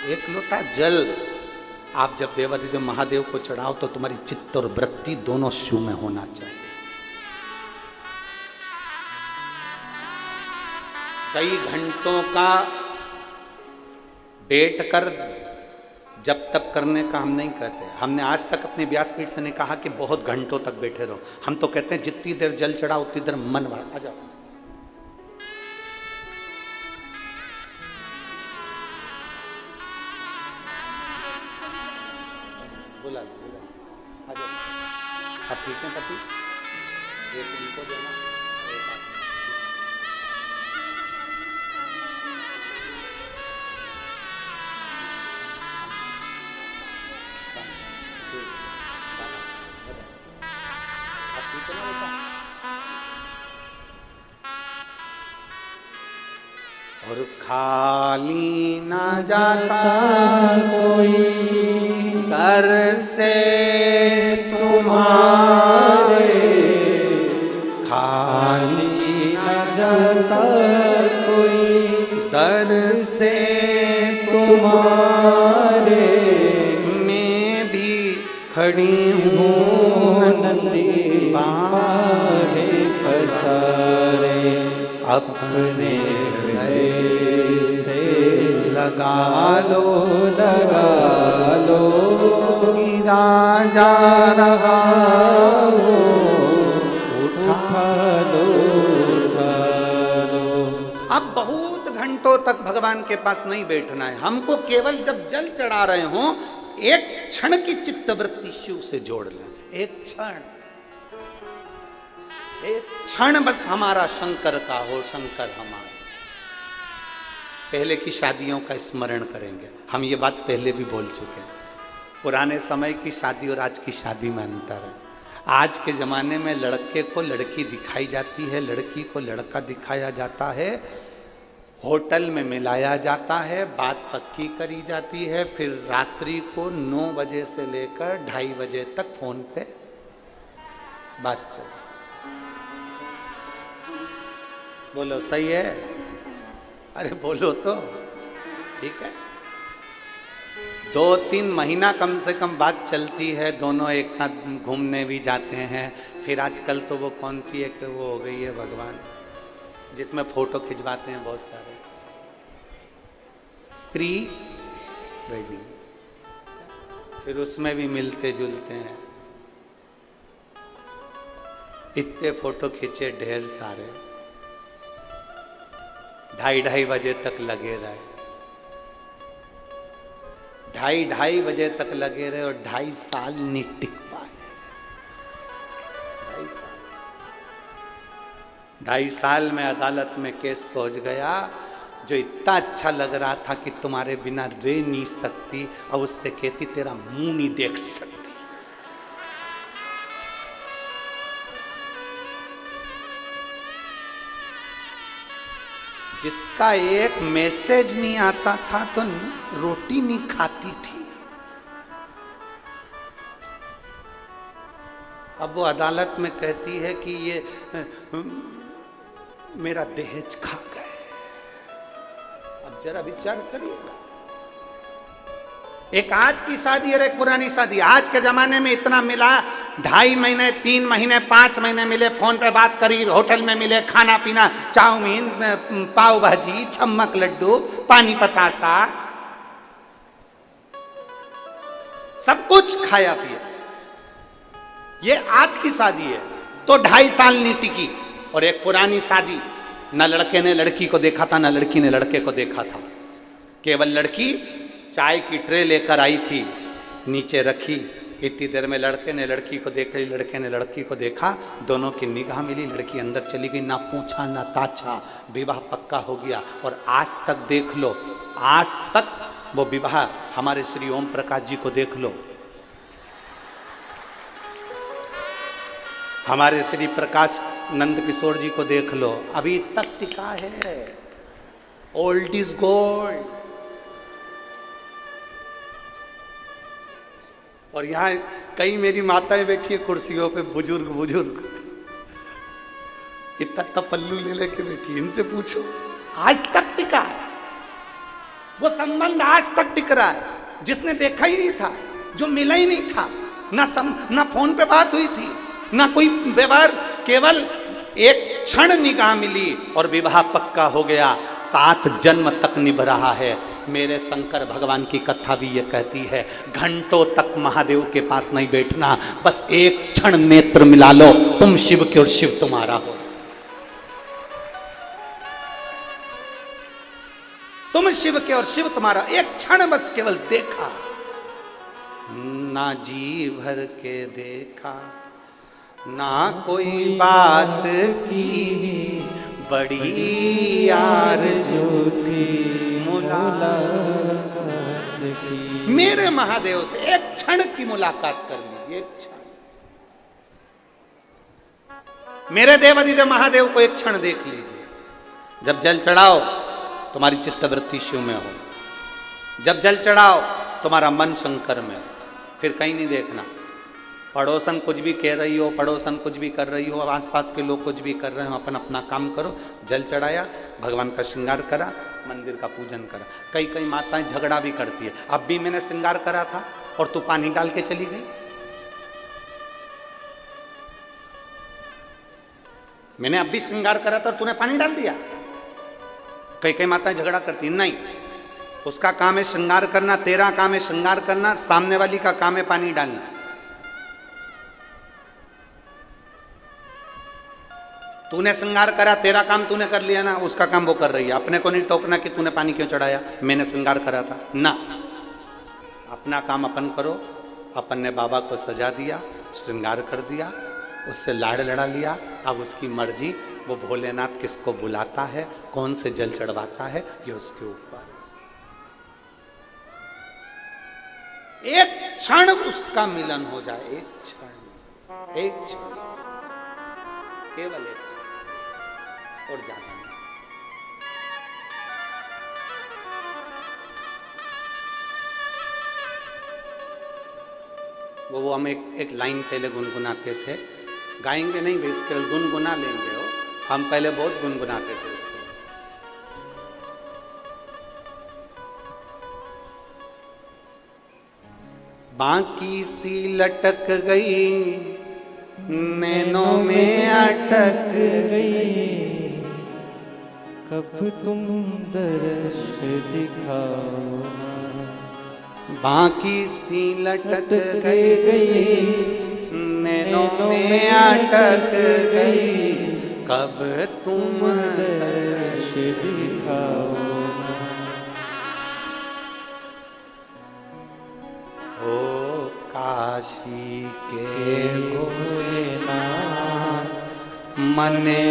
एक लोटा जल आप जब देवाधिदेव महादेव को चढ़ाओ तो तुम्हारी चित्त और वृत्ति दोनों शिव में होना चाहिए। कई घंटों का बैठ कर जब तब करने का हम नहीं कहते। हमने आज तक अपने व्यासपीठ से नहीं कहा कि बहुत घंटों तक बैठे रहो। हम तो कहते हैं जितनी देर जल चढ़ा उतनी देर मन बढ़ा। आ जाओ, अब ठीक है पति, एक इनको देना, एक आप। अब ठीक है ना बेटा? और खाली ना जाता कोई दर से तुम्हारे, खाली ना जाता कोई दर से तुम्हारे, मैं भी खड़ी हूँ नंदी बाहे पसारे, अपने से लगा लो गिरा जा रहा हो, उठा लो। अब बहुत घंटों तक भगवान के पास नहीं बैठना है हमको, केवल जब जल चढ़ा रहे हो एक क्षण की चित्तवृत्ति शिव से जोड़ लें। एक क्षण बस हमारा शंकर का हो, शंकर हमारा। पहले की शादियों का स्मरण करेंगे हम, ये बात पहले भी बोल चुके हैं। पुराने समय की शादी और आज की शादी में अंतर है। आज के ज़माने में लड़के को लड़की दिखाई जाती है, लड़की को लड़का दिखाया जाता है, होटल में मिलाया जाता है, बात पक्की करी जाती है, फिर रात्रि को 9 बजे से लेकर 2:30 बजे तक फोन पे बात चल। बोलो सही है? अरे बोलो तो ठीक है। 2-3 महीना कम से कम बात चलती है, दोनों एक साथ घूमने भी जाते हैं। फिर आजकल तो वो कौन सी एक वो हो गई है भगवान, जिसमें फोटो खिंचवाते हैं बहुत सारे, प्री वेडिंग, फिर उसमें भी मिलते जुलते हैं। इतने फोटो खींचे ढेर सारे, 2:30 बजे तक लगे रहे, 2:30 बजे तक लगे रहे और 2.5 साल नहीं टिक पाए। 2.5 साल में अदालत में केस पहुंच गया। जो इतना अच्छा लग रहा था कि तुम्हारे बिना रह नहीं सकती, अब उससे कहती तेरा मुंह नहीं देख सकती। जिसका एक मैसेज नहीं आता था तो रोटी नहीं खाती थी। अब वो अदालत में कहती है कि ये मेरा दहेज खा गए। अब जरा विचार करिए, एक आज की शादी और एक पुरानी शादी। आज के जमाने में इतना मिला, 2.5 महीने 3 महीने 5 महीने मिले, फोन पे बात करी, होटल में मिले, खाना पीना, चाउमीन, पाव भाजी, छम्मक लड्डू, पानी पतासा, सब कुछ खाया पिया। ये आज की शादी है तो 2.5 साल नहीं टिकी। और एक पुरानी शादी, न लड़के ने लड़की को देखा था, न लड़की ने लड़के को देखा था। केवल लड़की चाय की ट्रे लेकर आई थी, नीचे रखी, इतनी देर में लड़के ने लड़की को देखा, लड़के ने लड़की को देखा, दोनों की निगाह मिली, लड़की अंदर चली गई, ना पूछा ना ताछा, विवाह पक्का हो गया। और आज तक देख लो, आज तक वो विवाह हमारे श्री ओम प्रकाश जी को देख लो, हमारे श्री प्रकाश नंद किशोर जी को देख लो, अभी तक टिका है। Old is gold. और यहाँ कई मेरी माताएं बैठी है कुर्सियों पे, बुजुर्ग इतना पल्लू ले लेके बैठी, इनसे पूछो आज तक टिका है वो संबंध, आज तक टिक रहा है। जिसने देखा ही नहीं था, जो मिला ही नहीं था, ना फोन पे बात हुई थी, ना कोई व्यवहार, केवल एक क्षण निगाह मिली और विवाह पक्का हो गया, 7 जन्म तक निभ रहा है। मेरे शंकर भगवान की कथा भी ये कहती है, घंटों तक महादेव के पास नहीं बैठना, बस एक क्षण नेत्र मिला लो, तुम शिव के और शिव तुम्हारा हो। तुम शिव के और शिव तुम्हारा। एक क्षण बस केवल देखा, ना जी भर के देखा, ना कोई बात की बड़ी आरज़ू थी मुलाकात की। मेरे महादेव से एक क्षण की मुलाकात कर लीजिए, एक क्षण। मेरे देवाधिदेव महादेव को एक क्षण देख लीजिए। जब जल चढ़ाओ तुम्हारी चित्तवृत्ति शिव में हो, जब जल चढ़ाओ तुम्हारा मन शंकर में हो, फिर कहीं नहीं देखना। पड़ोसन कुछ भी कह रही हो, पड़ोसन कुछ भी कर रही हो, आसपास के लोग कुछ भी कर रहे हो, अपन अपना काम करो। जल चढ़ाया, भगवान का श्रृंगार करा, मंदिर का पूजन करा। कई कई माताएं झगड़ा भी करती है, अब भी मैंने श्रृंगार करा था और तू पानी डाल के चली गई। मैंने अब भी श्रृंगार करा था और तूने पानी डाल दिया। कई कई माताएं झगड़ा करती, नहीं, उसका काम है श्रृंगार करना, तेरा काम है श्रृंगार करना, सामने वाली का काम है पानी डालना। तूने श्रृंगार करा, तेरा काम तूने कर लिया ना, उसका काम वो कर रही है। अपने को नहीं टोकना कि तूने पानी क्यों चढ़ाया, मैंने श्रृंगार करा था ना। अपना काम अपन करो। अपन ने बाबा को सजा दिया, श्रृंगार कर दिया, उससे लाड़ लड़ा लिया। अब उसकी मर्जी, वो भोलेनाथ किसको बुलाता है, कौन से जल चढ़वाता है, ये उसके ऊपर। एक क्षण उसका मिलन हो जाए, एक क्षण, एक क्षण, केवल एक क्षण, और ज्यादा नहीं। वो हम एक लाइन पहले गुनगुनाते थे, गाएंगे नहीं भाई, केवल गुनगुना लेंगे। हो हम पहले बहुत गुनगुनाते थे उसको। बाकी सी लटक गई, नैनों में अटक गई, कब तुम दर्श दिखाओ। बाकी सी लटक गई, नैनों में अटक गई, कब तुम दर्श दिखाओ। ओ काशी के भोलेनाथ, मने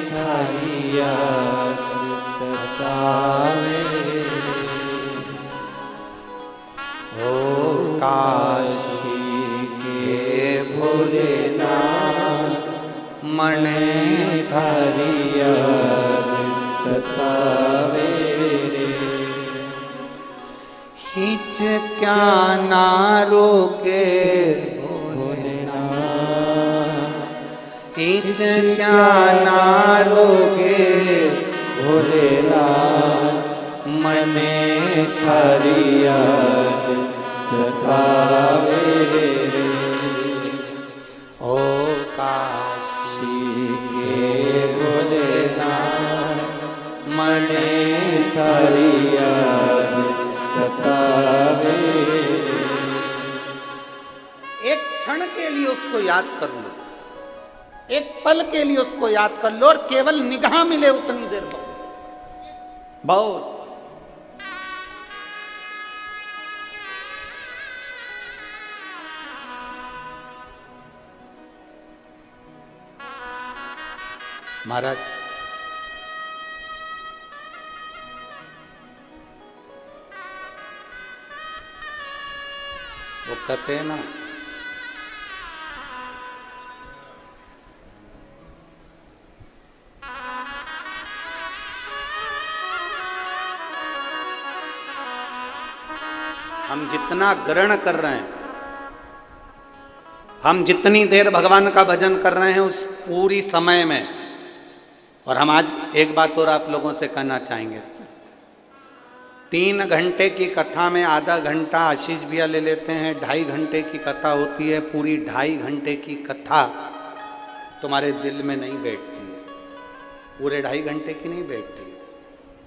थारी याद सतावे। ओ काशी के भोलेनाथ, मने थारी याद सतावे। हिच क्या ना रोके भोलेनाथ, हिच क्या ना रोके भोलेनाथ, मने थारी याद सतावे। ओ काशी के भोलेनाथ, मने थारी याद सतावे। एक क्षण के लिए उसको याद कर लो, एक पल के लिए उसको याद कर लो, और केवल निगाह मिले उतनी देर बहुत। महाराज वो कहते हैं ना, हम जितना ग्रहण कर रहे हैं, हम जितनी देर भगवान का भजन कर रहे हैं उस पूरी समय में, और हम आज एक बात और आप लोगों से कहना चाहेंगे, 3 घंटे की कथा में आधा घंटा आशीष भैया ले लेते हैं, 2.5 घंटे की कथा होती है। पूरी 2.5 घंटे की कथा तुम्हारे दिल में नहीं बैठती है, पूरे 2.5 घंटे की नहीं बैठती है,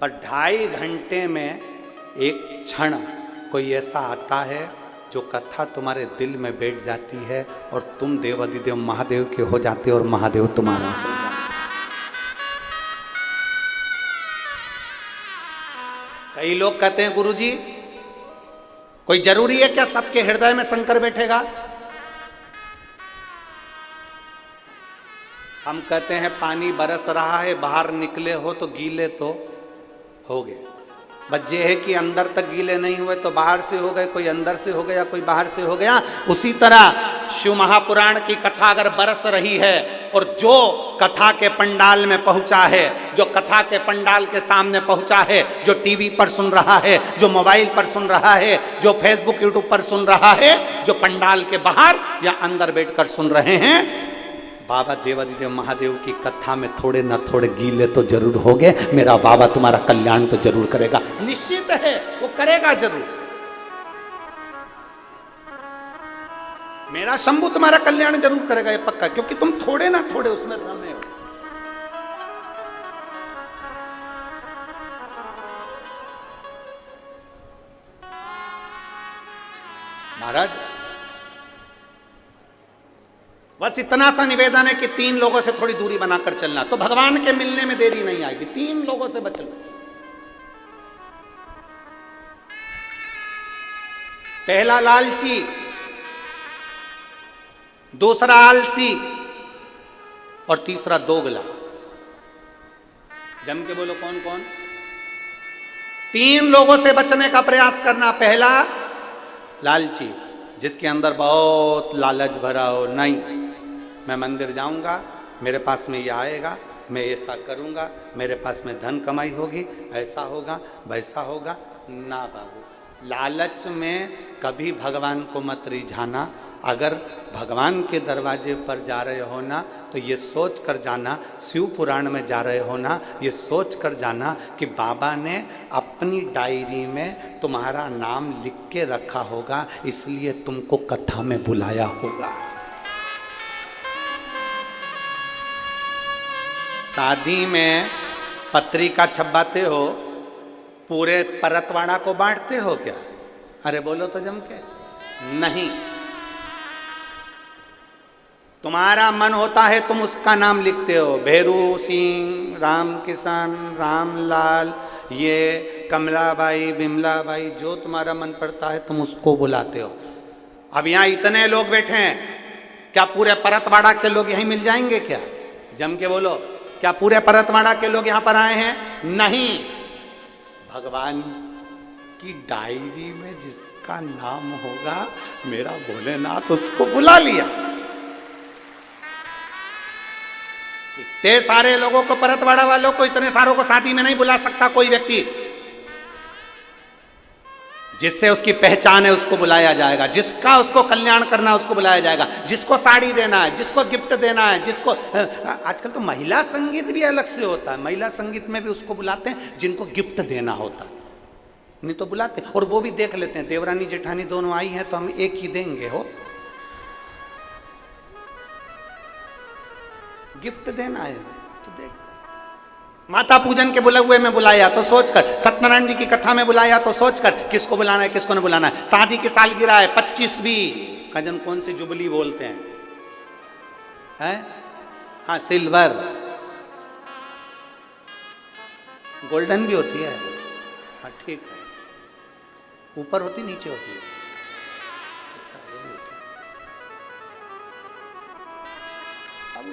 पर 2.5 घंटे में एक क्षण कोई ऐसा आता है जो कथा तुम्हारे दिल में बैठ जाती है, और तुम देवाधिदेव महादेव के हो जाते हो और महादेव तुम्हारा हो जाता है। कई लोग कहते हैं गुरुजी कोई जरूरी है क्या सबके हृदय में शंकर बैठेगा? हम कहते हैं पानी बरस रहा है, बाहर निकले हो तो गीले तो हो गए, बस ये है कि अंदर तक गीले नहीं हुए तो बाहर से हो गए, कोई अंदर से हो गया, कोई बाहर से हो गया। उसी तरह शिव महापुराण की कथा अगर बरस रही है और जो कथा के पंडाल में पहुंचा है, जो कथा के पंडाल के सामने पहुंचा है, जो टीवी पर सुन रहा है, जो मोबाइल पर सुन रहा है, जो फेसबुक यूट्यूब पर सुन रहा है, जो पंडाल के बाहर या अंदर बैठकर सुन रहे हैं, बाबा देवादिदेव महादेव की कथा में थोड़े ना थोड़े गीले तो जरूर होंगे। मेरा बाबा तुम्हारा कल्याण तो जरूर करेगा, निश्चित है वो करेगा जरूर। मेरा शंभू तुम्हारा कल्याण जरूर करेगा, ये पक्का, क्योंकि तुम थोड़े ना थोड़े उसमें रमे हो। महाराज बस इतना सा निवेदन है कि 3 लोगों से थोड़ी दूरी बनाकर चलना, तो भगवान के मिलने में देरी नहीं आएगी। 3 लोगों से बच लो। पहला लालची, दूसरा आलसी और तीसरा दोगला। जम के बोलो कौन कौन? 3 लोगों से बचने का प्रयास करना। पहला लालची, जिसके अंदर बहुत लालच भरा हो, नहीं मैं मंदिर जाऊंगा, मेरे पास में ये आएगा, मैं ऐसा करूंगा, मेरे पास में धन कमाई होगी, ऐसा होगा वैसा होगा। ना बाबू, लालच में कभी भगवान को मत रिझाना। अगर भगवान के दरवाजे पर जा रहे हो ना, तो ये सोच कर जाना, शिव पुराण में जा रहे हो ना, ये सोच कर जाना कि बाबा ने अपनी डायरी में तुम्हारा नाम लिख के रखा होगा, इसलिए तुमको कथा में बुलाया होगा। शादी में पत्रिका छपवाते हो, पूरे परतवाड़ा को बांटते हो क्या? अरे बोलो तो जम के। नहीं, तुम्हारा मन होता है तुम उसका नाम लिखते हो, भैरू सिंह, राम किशन, रामलाल, ये कमलाबाई, बिमलाबाई, जो तुम्हारा मन पड़ता है तुम उसको बुलाते हो। अब यहाँ इतने लोग बैठे हैं, क्या पूरे परतवाड़ा के लोग यहीं मिल जाएंगे क्या? जम के बोलो, क्या पूरे परतवाड़ा के लोग यहां पर आए हैं? नहीं, भगवान की डायरी में जिसका नाम होगा, मेरा भोलेनाथ उसको बुला लिया। इतने सारे लोगों को, परतवाड़ा वालों को, इतने सारों को शादी में नहीं बुला सकता कोई व्यक्ति। जिससे उसकी पहचान है उसको बुलाया जाएगा, जिसका उसको कल्याण करना है उसको बुलाया जाएगा, जिसको साड़ी देना है, जिसको गिफ्ट देना है, जिसको आजकल तो महिला संगीत भी अलग से होता है, महिला संगीत में भी उसको बुलाते हैं जिनको गिफ्ट देना होता है, नहीं तो बुलाते। और वो भी देख लेते हैं, देवरानी जेठानी दोनों आई हैं तो हम एक ही देंगे, हो गिफ्ट देना है तो देख। माता पूजन के बुलाए हुए में बुलाया तो सोचकर, सत्यनारायण जी की कथा में बुलाया तो सोचकर, किसको बुलाना है किसको नहीं बुलाना है। शादी की सालगिरह है, 25वीं कजन, कौन सी जुबली बोलते हैं? हाँ, सिल्वर, गोल्डन भी होती है। हाँ ठीक है, ऊपर होती नीचे होती है। अच्छा, यही होती है। अब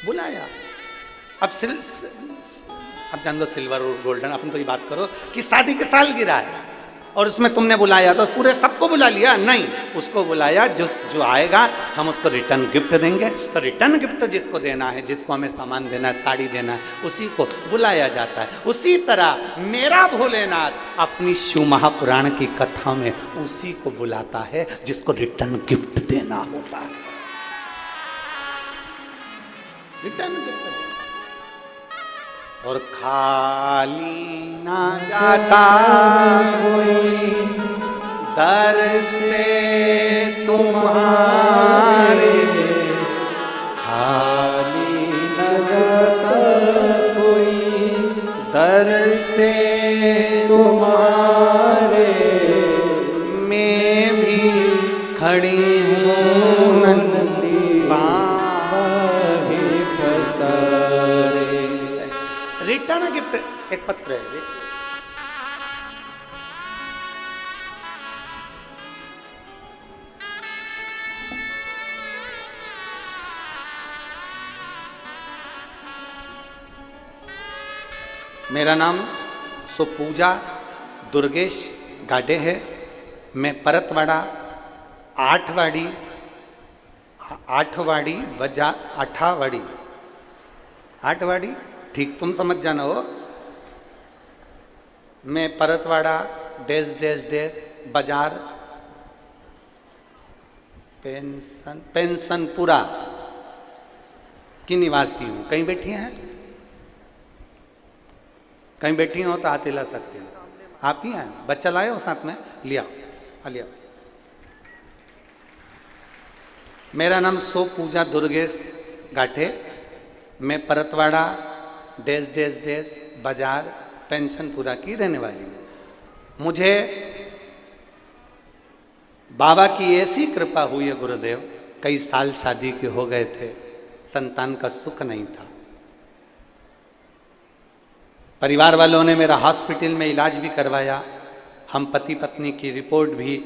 बुलाया, अब जान दो सिल्वर और गोल्डन, अपन तो ये बात करो कि शादी के साल गिरा है और उसमें तुमने बुलाया तो पूरे सबको बुला लिया? नहीं, उसको बुलाया, जो आएगा हम उसको रिटर्न गिफ्ट देंगे। तो रिटर्न गिफ्ट जिसको देना है, जिसको हमें सामान देना है, साड़ी देना है, उसी को बुलाया जाता है। उसी तरह मेरा भोलेनाथ अपनी शिव महापुराण की कथा में उसी को बुलाता है जिसको रिटर्न गिफ्ट देना होता है। Return gift. और खाली ना जाता कोई दर से तुम्हारे, खाली न जाता कोई दर से तुम्हारे, मैं भी खड़ी हूँ नंदी बाहे खसारे। रिटर्न गिफ्ट एक पत्र है। मेरा नाम सुपूजा दुर्गेश गाडे है। मैं परतवाड़ा आठवाड़ी ठीक तुम समझ जाना हो। मैं परतवाड़ा बाजार पेंशनपुरा की निवासी हूँ। कहीं बैठी हैं? कहीं बैठी हो तो हाथ हिला सकते हैं। आप ही हैं? बच्चा लाए हो साथ में? लिया लिया। मेरा नाम सुपूजा दुर्गेश गाठे। मैं परतवाड़ा बाजार पेंशनपुरा की रहने वाली हूँ। मुझे बाबा की ऐसी कृपा हुई है गुरुदेव, कई साल शादी के हो गए थे, संतान का सुख नहीं था। परिवार वालों ने मेरा हॉस्पिटल में इलाज भी करवाया, हम पति पत्नी की रिपोर्ट भी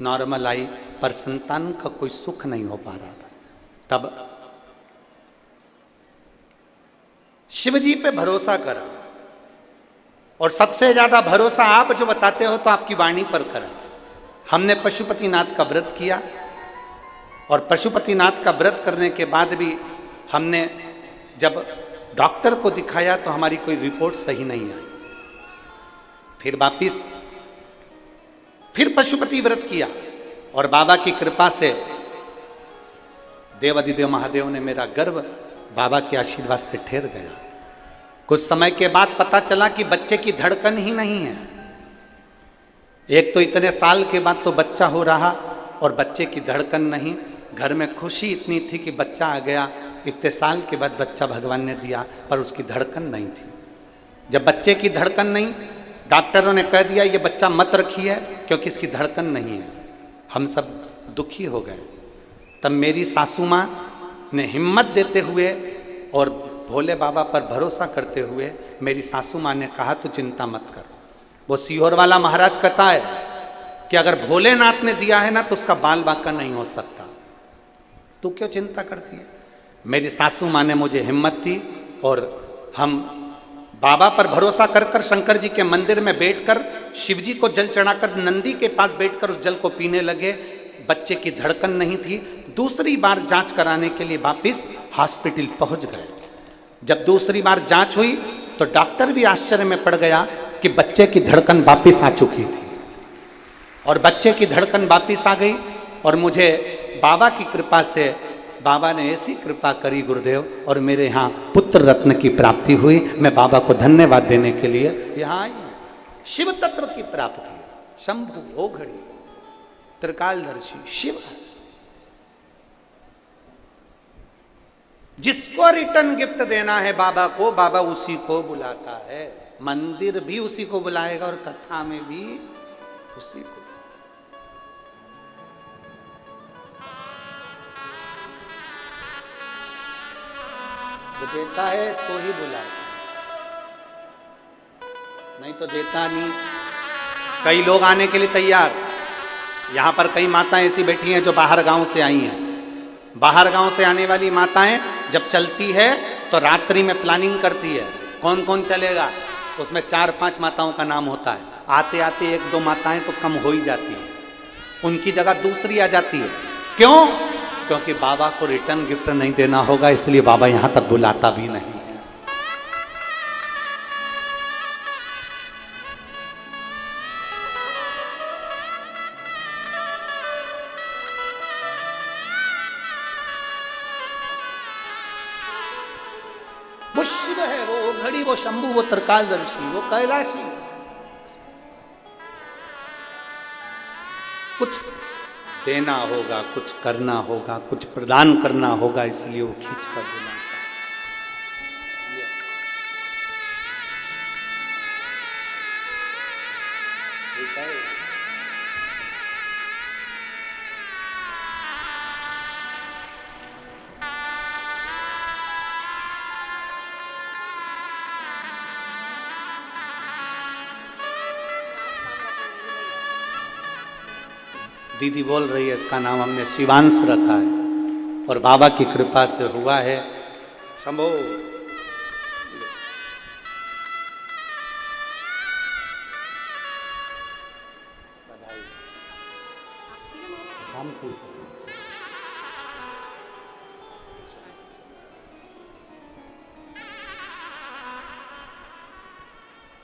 नॉर्मल आई, पर संतान का कोई सुख नहीं हो पा रहा था। तब शिव जी पे भरोसा करा, और सबसे ज्यादा भरोसा आप जो बताते हो तो आपकी वाणी पर करा। हमने पशुपतिनाथ का व्रत किया, और पशुपतिनाथ का व्रत करने के बाद भी हमने जब डॉक्टर को दिखाया तो हमारी कोई रिपोर्ट सही नहीं आई। फिर वापिस फिर पशुपति व्रत किया, और बाबा की कृपा से देवाधिदेव महादेव ने मेरा गर्भ बाबा के आशीर्वाद से ठहर गया। कुछ समय के बाद पता चला कि बच्चे की धड़कन ही नहीं है। एक तो इतने साल के बाद तो बच्चा हो रहा और बच्चे की धड़कन नहीं। घर में खुशी इतनी थी कि बच्चा आ गया, इतने साल के बाद बच्चा भगवान ने दिया, पर उसकी धड़कन नहीं थी। जब बच्चे की धड़कन नहीं, डॉक्टरों ने कह दिया ये बच्चा मत रखिए क्योंकि इसकी धड़कन नहीं है। हम सब दुखी हो गए। तब मेरी सासू माँ ने हिम्मत देते हुए और भोले बाबा पर भरोसा करते हुए मेरी सासू माँ ने कहा तो चिंता मत कर। वो सीहोर वाला महाराज कहता है कि अगर भोलेनाथ ने दिया है ना तो उसका बाल बांका नहीं हो सकता, तू क्यों चिंता करती है। मेरी सासू माँ ने मुझे हिम्मत दी, और हम बाबा पर भरोसा कर कर शंकर जी के मंदिर में बैठकर शिव जी को जल चढ़ाकर नंदी के पास बैठकर उस जल को पीने लगे। बच्चे की धड़कन नहीं थी। दूसरी बार जांच कराने के लिए वापिस हॉस्पिटल पहुंच गए। जब दूसरी बार जांच हुई तो डॉक्टर भी आश्चर्य में पड़ गया कि बच्चे की धड़कन वापिस आ चुकी थी, और बच्चे की धड़कन वापिस आ गई। और मुझे बाबा की कृपा से, बाबा ने ऐसी कृपा करी गुरुदेव, और मेरे यहाँ पुत्र रत्न की प्राप्ति हुई। मैं बाबा को धन्यवाद देने के लिए यहाँ आई। शिव तत्व की प्राप्ति, शंभु ओघड़ी त्रिकालदर्शी शिव। जिसको रिटर्न गिफ्ट देना है बाबा को, बाबा उसी को बुलाता है। मंदिर भी उसी को बुलाएगा और कथा में भी उसी को। जो देता है तो ही बुलाएगा, नहीं तो देता नहीं। कई लोग आने के लिए तैयार, यहाँ पर कई माताएं ऐसी बैठी हैं जो बाहर गांव से आई हैं। बाहर गांव से आने वाली माताएं जब चलती है तो रात्रि में प्लानिंग करती है कौन कौन चलेगा। उसमें 4-5 माताओं का नाम होता है। आते आते 1-2 माताएं तो कम हो ही जाती है, उनकी जगह दूसरी आ जाती है। क्यों? क्योंकि बाबा को रिटर्न गिफ्ट नहीं देना होगा, इसलिए बाबा यहां तक बुलाता भी नहीं है। वो शिव है, वो घड़ी, वो शंभु, वो त्रिकालदर्शी, वो कैलाशी। कुछ देना होगा, कुछ करना होगा, कुछ प्रदान करना होगा, इसलिए वो खींच कर बुलाता है। दीदी बोल रही है इसका नाम हमने शिवांश रखा है, और बाबा की कृपा से हुआ है। शंभो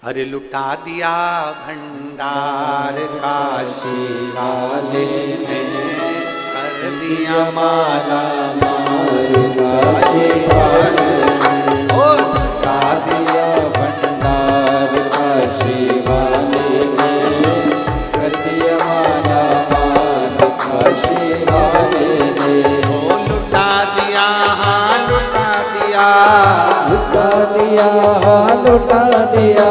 अरे लुटा दिया भंडार काशी वाले ने, कर दिया माला माल काशी वाले ने। ओ लुटा दिया भंडार काशी वाले ने, कर दिया माला माल काशी वाले ने। ओ लुटा दिया, हाँ लुटा दिया, लुटा दिया, हाँ लुटा दिया,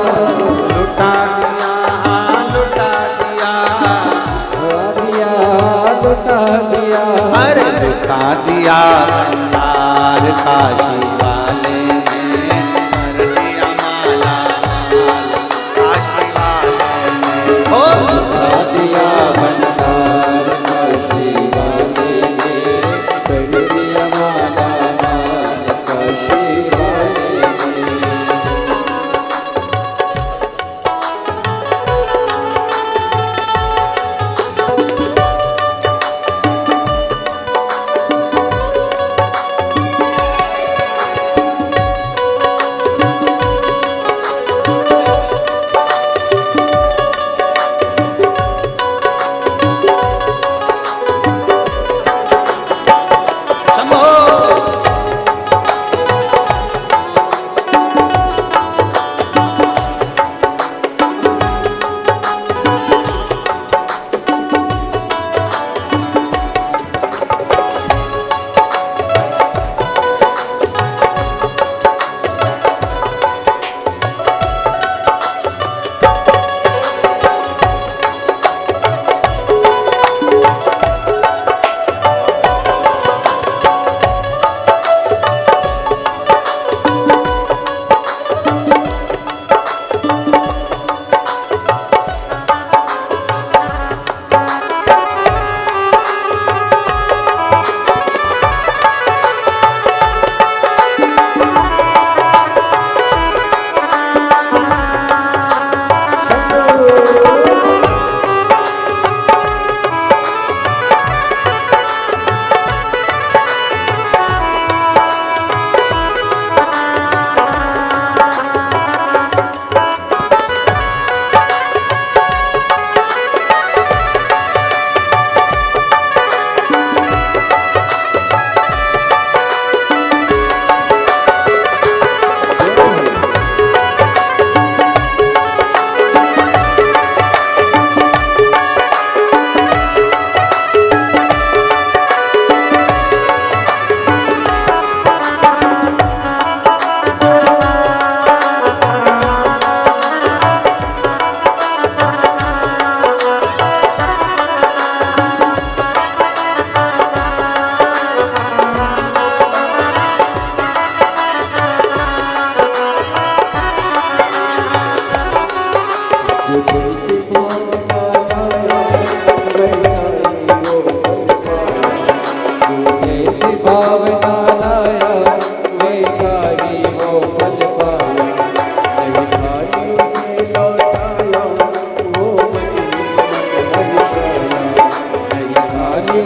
लुटा दिया, हाँ लुटा दिया, लुटा दिया। अरे लुटा दिया भंडार काशी वाले ने, कर दिया माला माल काशी वाले ने। ओ लुटा दिया भंडार काशी वाले ने, कर दिया माला माल काशी वाले ने।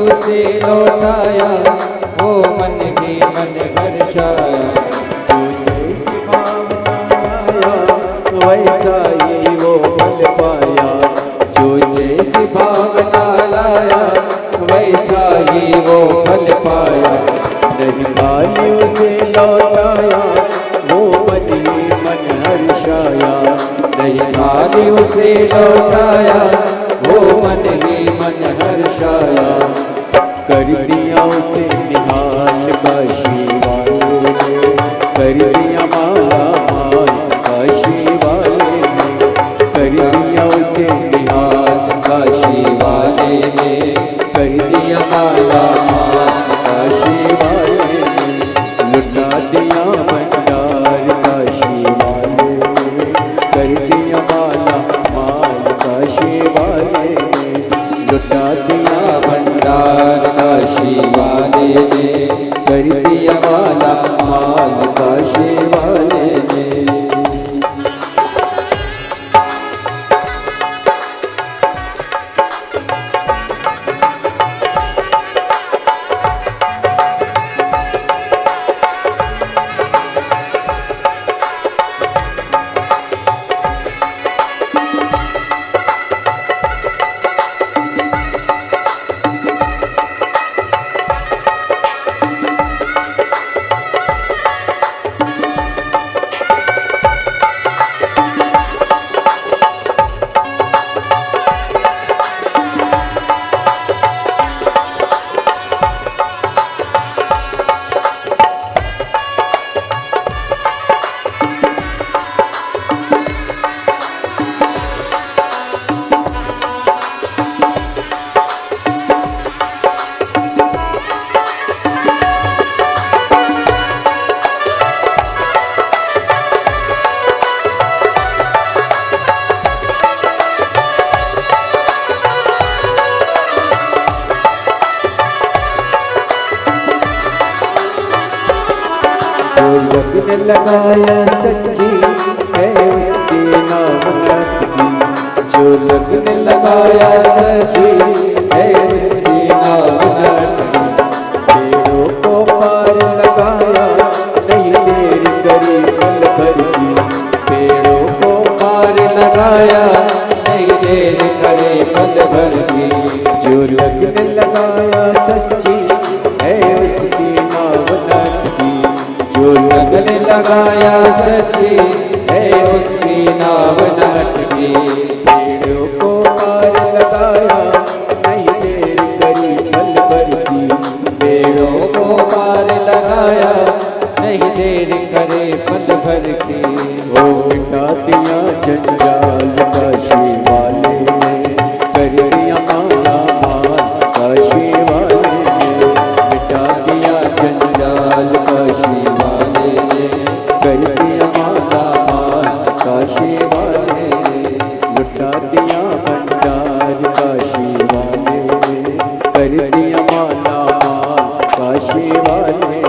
उसे लौटाया वो मन ही मन हर्षाया। जो जैसी भावना वैसा ही वो फल पाया। जो जैसी भावना लाया वैसा ही वो फल पाया। नहीं खाली उसे लौटाया वो मन ही मन हर्षाया। नहीं खाली उसे लौटाया वो मन ही मन हर्षाया। कर दिया उसे निहाल काशी वाले ने, कर दिया माला माल काशी वाले ने। कर दिया उसे निहाल काशी वाले ने कर दिया माला माल काशी वाले ने। लुटा दिया भंडार काशी वाले ने, कर दिया माला माल काशी वाले ने। लुटा दिया भंडार काशी वाले ने कर दिया माला माल काशी वाले ने। जो लगन लगाया सच्ची है उसके नाम नटकी। जो लगन लगाया सच्ची है उसके नाम नटकी। पेड़ों को पार लगाया नहीं देर करी पल भर की। पेड़ों को पार लगाया नहीं देर करे पल भर की। जो लगन लगाया सच्ची है उसकी नाव नटकी। जो लगन लगाया सच्ची है उसकी नाव नटकी। पेड़ों को पार लगाया नहीं देर करी पल भर की। पेड़ों को पार लगाया नहीं देर करे पल भर की। वो मिटा दिया जंजाल काशी वाले ने कर दिया माला माल। काशी वाले ने मिटा दिया जंजाल काशी वाले ने कर दिया माला माल। काशी वाले ने लुटा दिया भंडार। काशी वाले ने कर दिया माला माल। काशी वाले ने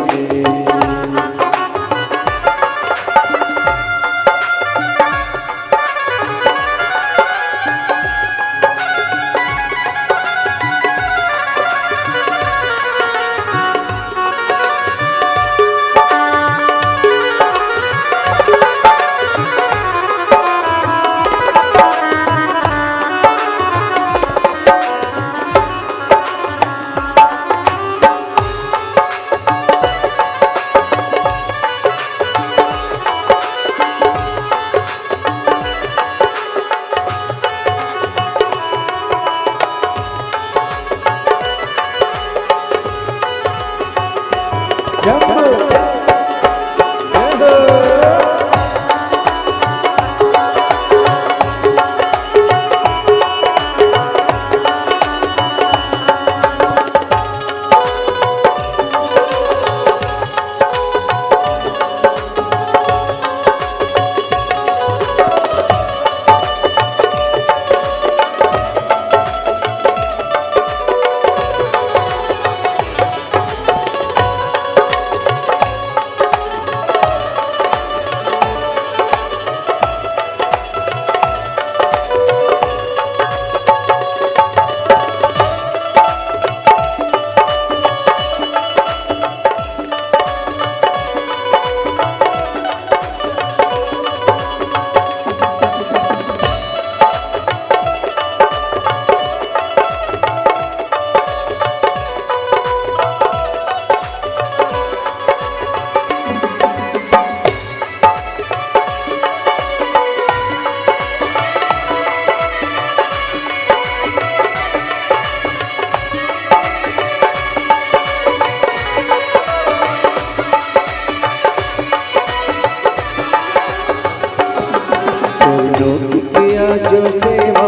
जो सेवा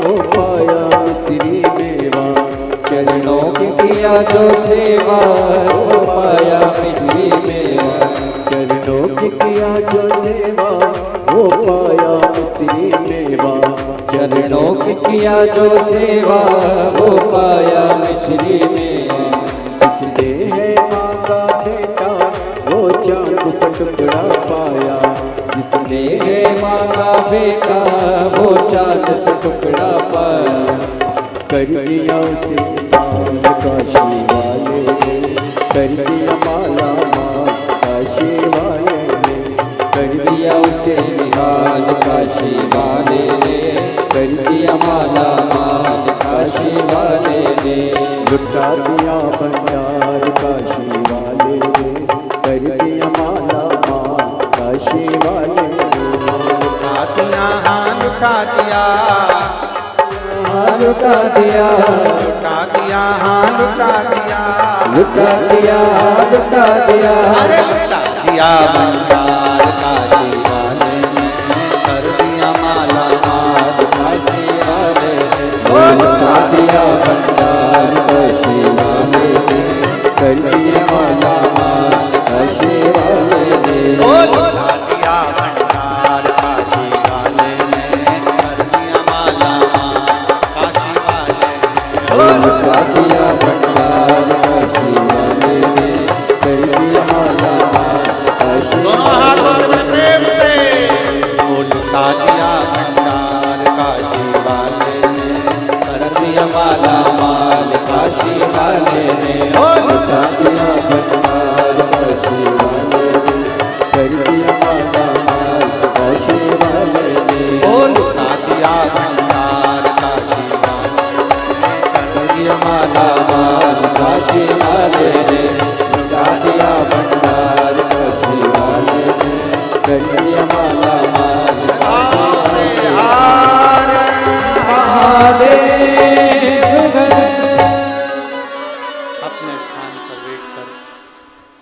वो पाया मिश्री मेवा। चरणों की किया जो सेवा वो पाया मिश्री मेवा। चरणों की किया जो सेवा वो पाया मिश्री मेवा। चरणों की किया जो सेवा वो पाया मिश्री मेवा। जिसने है माँ का बेटा वो चांद सा टुकड़ा पाया। जिसने है माँ का बेटा वो चांद से टुकड़ा पाया। कर दिया उसे माल काशी वाले ने। कर दिया माला माल काशी वाले ने। कर दिया उसे निहाल काशी वाले ने। कर दिया माला माल काशी वाले ने। लुटा दिया भंडार काशी वाले ने। कर दिया माला माल काशी वाले ने। लुटा दिया हाँ लुटा दिया। लुटा दिया लुटा दिया हाँ लुटा दिया। लुटा दिया लुटा दिया। अरे लुटा दिया भंडार काशी वाले ने। कर दिया माला माल काशी वाले ने। लुटा दिया भंडार काशी वाले ने। कर दिया माला माल काशी वाले ने। लुटा दिया भंडार काशी वाले ने। कर दिया माला माल काशी वाले ने। लुटा दिया भंडार काशी वाले ने। कर दिया माला माल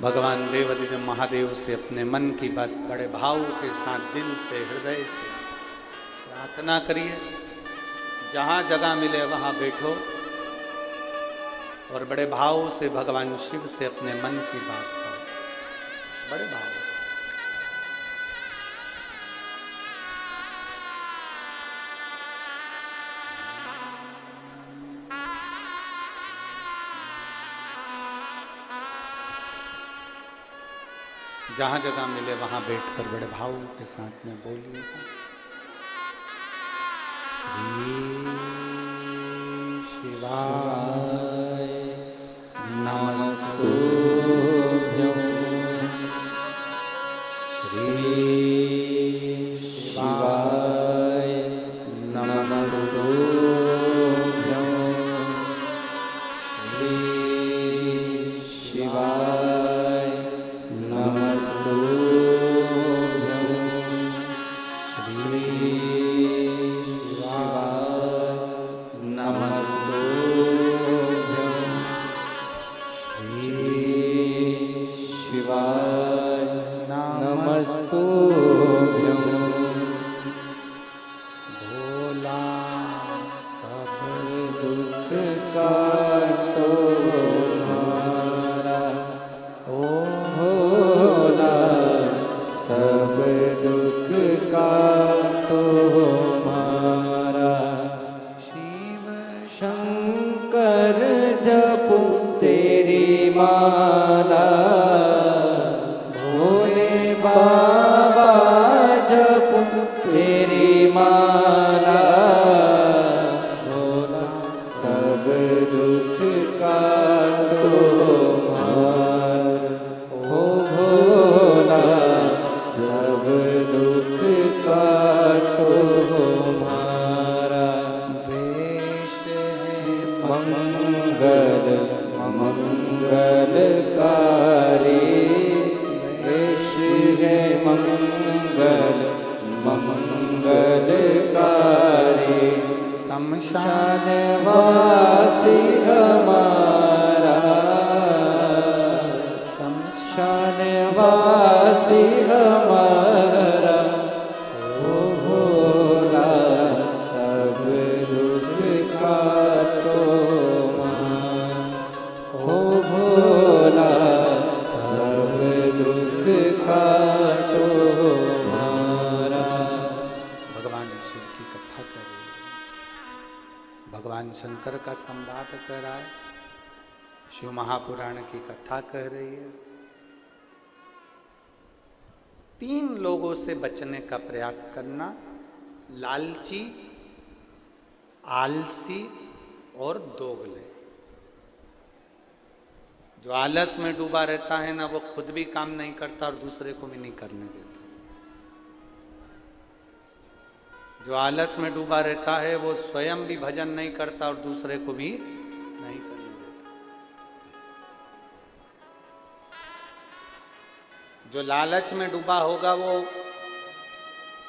भगवान देवाधिदेव महादेव से अपने मन की बात बड़े भाव के साथ दिल से हृदय से प्रार्थना करिए। जहाँ जगह मिले वहाँ बैठो और बड़े भाव से भगवान शिव से अपने मन की बात करो, बड़े भाव से। जहाँ जगह मिले वहाँ बैठकर बड़े भाव के साथ में बोलिएगा। श्री शिवाय नमस्तुभ्यं। श्री शिवाय नमस्तुभ्यं। श्री शिवाय नमस्तुभ्यं। श्री भगवान शंकर का संवाद कर रहा है, शिव महापुराण की कथा कह रही है। 3 लोगों से बचने का प्रयास करना, लालची, आलसी और दोगले। जो आलस में डूबा रहता है ना, वो खुद भी काम नहीं करता और दूसरे को भी नहीं करने देता। जो आलस में डूबा रहता है वो स्वयं भी भजन नहीं करता और दूसरे को भी नहीं करने देता। जो लालच में डूबा होगा वो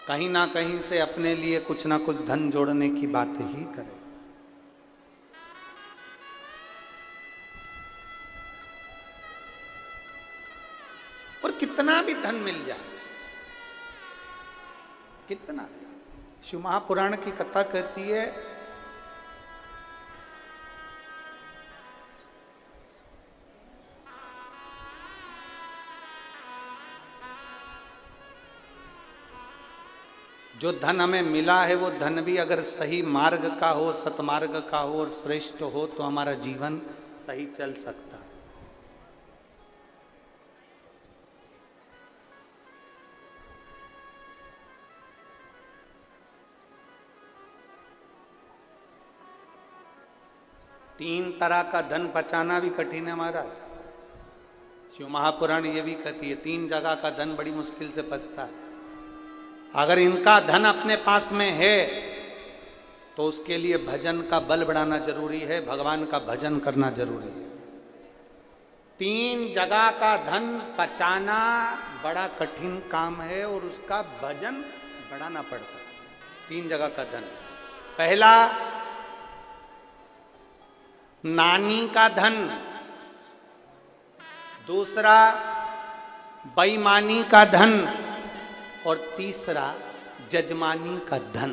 कहीं ना कहीं से अपने लिए कुछ ना कुछ धन जोड़ने की बात ही करे। और कितना भी धन मिल जाए, कितना, शिव महापुराण की कथा कहती है जो धन हमें मिला है वो धन भी अगर सही मार्ग का हो, सतमार्ग का हो और श्रेष्ठ हो तो हमारा जीवन सही चल सकता है। तीन तरह का धन बचाना भी कठिन है महाराज। शिव महापुराण ये भी कहती है 3 जगह का धन बड़ी मुश्किल से बचता है। अगर इनका धन अपने पास में है तो उसके लिए भजन का बल बढ़ाना जरूरी है, भगवान का भजन करना जरूरी है। 3 जगह का धन बचाना बड़ा कठिन काम है और उसका भजन बढ़ाना पड़ता है। 3 जगह का धन, पहला नानी का धन, दूसरा बेईमानी का धन, और तीसरा जजमानी का धन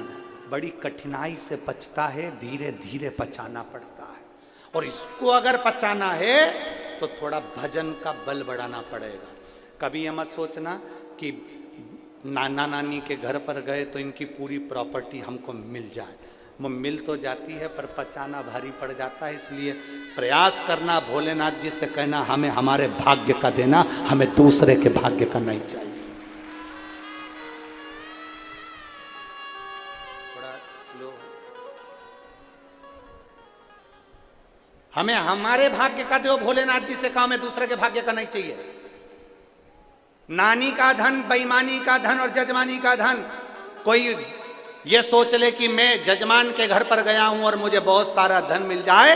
बड़ी कठिनाई से पचता है, धीरे धीरे पचाना पड़ता है। और इसको अगर पचाना है तो थोड़ा भजन का बल बढ़ाना पड़ेगा। कभी ये मत सोचना कि नाना नानी के घर पर गए तो इनकी पूरी प्रॉपर्टी हमको मिल जाए। वो मिल तो जाती है पर पचाना भारी पड़ जाता है। इसलिए प्रयास करना, भोलेनाथ जी से कहना हमें हमारे भाग्य का देना, हमें दूसरे के भाग्य का नहीं चाहिए। थोड़ा स्लो। हमें हमारे भाग्य का दो, भोलेनाथ जी से कहा हमें दूसरे के भाग्य का नहीं चाहिए। नानी का धन, बेईमानी का धन और जजमानी का धन। कोई ये सोच ले कि मैं जजमान के घर पर गया हूं और मुझे बहुत सारा धन मिल जाए।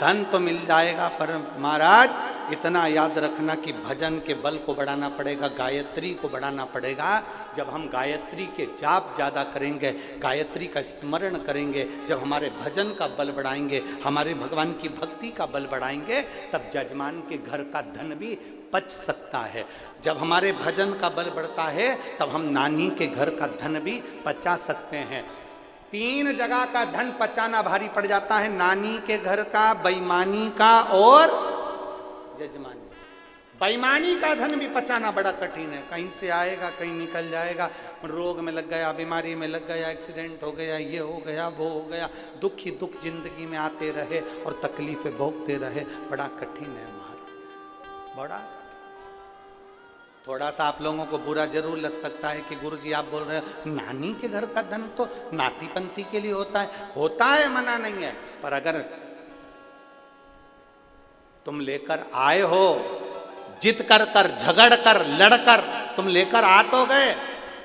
धन तो मिल जाएगा, पर महाराज इतना याद रखना कि भजन के बल को बढ़ाना पड़ेगा, गायत्री को बढ़ाना पड़ेगा। जब हम गायत्री के जाप ज़्यादा करेंगे, गायत्री का स्मरण करेंगे, जब हमारे भजन का बल बढ़ाएंगे, हमारे भगवान की भक्ति का बल बढ़ाएंगे, तब जजमान के घर का धन भी पच सकता है। जब हमारे भजन का बल बढ़ता है तब हम नानी के घर का धन भी पचा सकते हैं। 3 जगह का धन पचाना भारी पड़ जाता है, नानी के घर का, बेईमानी का और जजमानी। बेईमानी का धन भी पचाना बड़ा कठिन है। कहीं से आएगा, कहीं निकल जाएगा, रोग में लग गया, बीमारी में लग गया, एक्सीडेंट हो गया, ये हो गया, वो हो गया, दुख ही दुख जिंदगी में आते रहे और तकलीफें भोगते रहे। बड़ा कठिन है हमारा, बड़ा। थोड़ा सा आप लोगों को बुरा जरूर लग सकता है कि गुरुजी आप बोल रहे हो नानी के घर का धन तो नाती पंती के लिए होता है, मना नहीं है। पर अगर तुम लेकर आए हो, जिद कर कर, झगड़ कर, लड़कर तुम लेकर आ तो गए,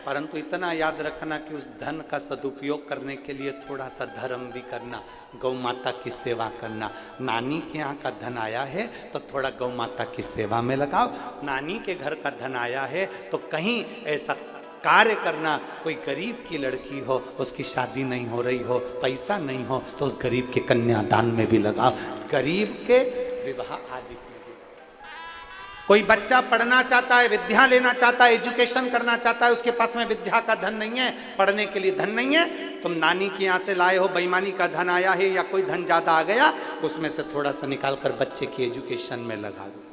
परंतु इतना याद रखना कि उस धन का सदुपयोग करने के लिए थोड़ा सा धर्म भी करना, गौ माता की सेवा करना। नानी के यहाँ का धन आया है तो थोड़ा गौ माता की सेवा में लगाओ। नानी के घर का धन आया है तो कहीं ऐसा कार्य करना, कोई गरीब की लड़की हो, उसकी शादी नहीं हो रही हो, पैसा नहीं हो, तो उस गरीब के कन्यादान में भी लगाओ, गरीब के विवाह आदि। कोई बच्चा पढ़ना चाहता है, विद्या लेना चाहता है, एजुकेशन करना चाहता है, उसके पास में विद्या का धन नहीं है, पढ़ने के लिए धन नहीं है, तुम नानी के यहाँ से लाए हो, बेईमानी का धन आया है या कोई धन ज्यादा आ गया, उसमें से थोड़ा सा निकाल कर बच्चे की एजुकेशन में लगा दो।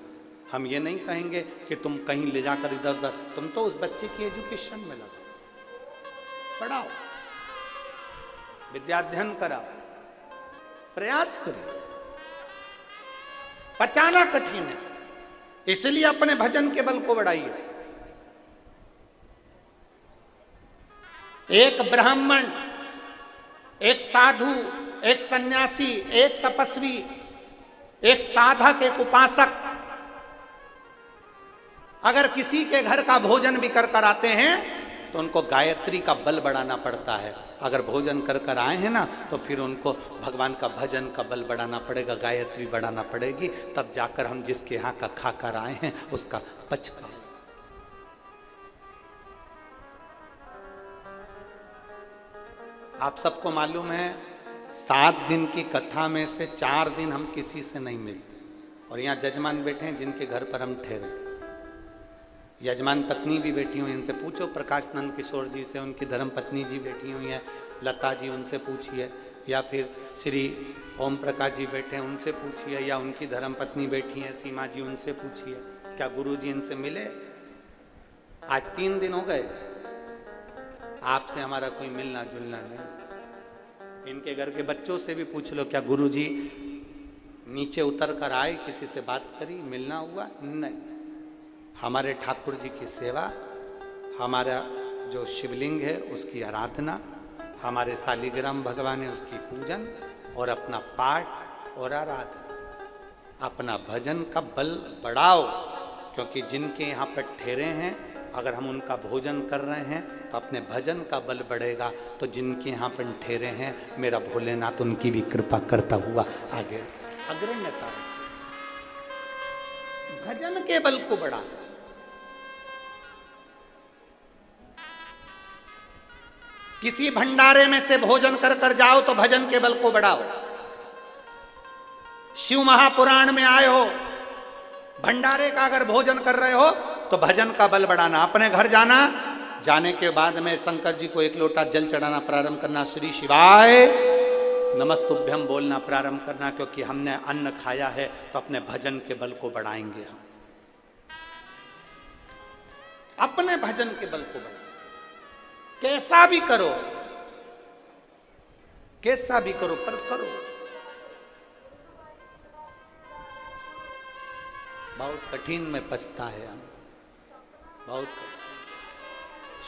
हम ये नहीं कहेंगे कि तुम कहीं ले जाकर इधर उधर, तुम तो उस बच्चे की एजुकेशन में लगाओ, पढ़ाओ, विद्याध्ययन कराओ, प्रयास करो। पचाना कठिन है, इसलिए अपने भजन के बल को बढ़ाइए। एक ब्राह्मण, एक साधु, एक सन्यासी, एक तपस्वी, एक साधक, एक उपासक अगर किसी के घर का भोजन भी कर कर आते हैं तो उनको गायत्री का बल बढ़ाना पड़ता है। अगर भोजन कर कर आए हैं ना तो फिर उनको भगवान का भजन का बल बढ़ाना पड़ेगा, गायत्री बढ़ाना पड़ेगी, तब जाकर हम जिसके यहाँ का खाकर आए हैं उसका पच पाए। आप सबको मालूम है 7 दिन की कथा में से 4 दिन हम किसी से नहीं मिलते, और यहाँ जजमान बैठे हैं जिनके घर पर हम ठहरे, यजमान पत्नी भी बैठी हुई, इनसे पूछो, प्रकाश नंद किशोर जी से, उनकी धर्म पत्नी जी बैठी हुई हैं, लता जी उनसे पूछिए, या फिर श्री ओम प्रकाश जी बैठे हैं उनसे पूछिए, या उनकी धर्म पत्नी बैठी हैं सीमा जी, उनसे पूछिए क्या गुरु जी इनसे मिले। आज 3 दिन हो गए, आपसे हमारा कोई मिलना जुलना नहीं। इनके घर के बच्चों से भी पूछ लो क्या गुरु जी नीचे उतर कर आए, किसी से बात करी, मिलना हुआ? नहीं। हमारे ठाकुर जी की सेवा, हमारा जो शिवलिंग है उसकी आराधना, हमारे शालिग्राम भगवान है उसकी पूजन, और अपना पाठ और आराधना, अपना भजन का बल बढ़ाओ। क्योंकि जिनके यहाँ पर ठहरे हैं, अगर हम उनका भोजन कर रहे हैं तो अपने भजन का बल बढ़ेगा, तो जिनके यहाँ पर ठहरे हैं मेरा भोलेनाथ उनकी भी कृपा करता हुआ आगे अग्रण्यता। भजन के बल को बढ़ा, किसी भंडारे में से भोजन कर कर जाओ तो भजन के बल को बढ़ाओ। शिव महापुराण में आए हो भंडारे का अगर भोजन कर रहे हो तो भजन का बल बढ़ाना, अपने घर जाना, जाने के बाद में शंकर जी को एक लोटा जल चढ़ाना प्रारंभ करना, श्री शिवाय नमस्तुभ्यम बोलना प्रारंभ करना, क्योंकि हमने अन्न खाया है तो अपने भजन के बल को बढ़ाएंगे हम, अपने भजन के बल को बढ़ाएंगे। कैसा भी करो, कैसा भी करो, पर करो। बहुत कठिन में पछता है हम, बहुत।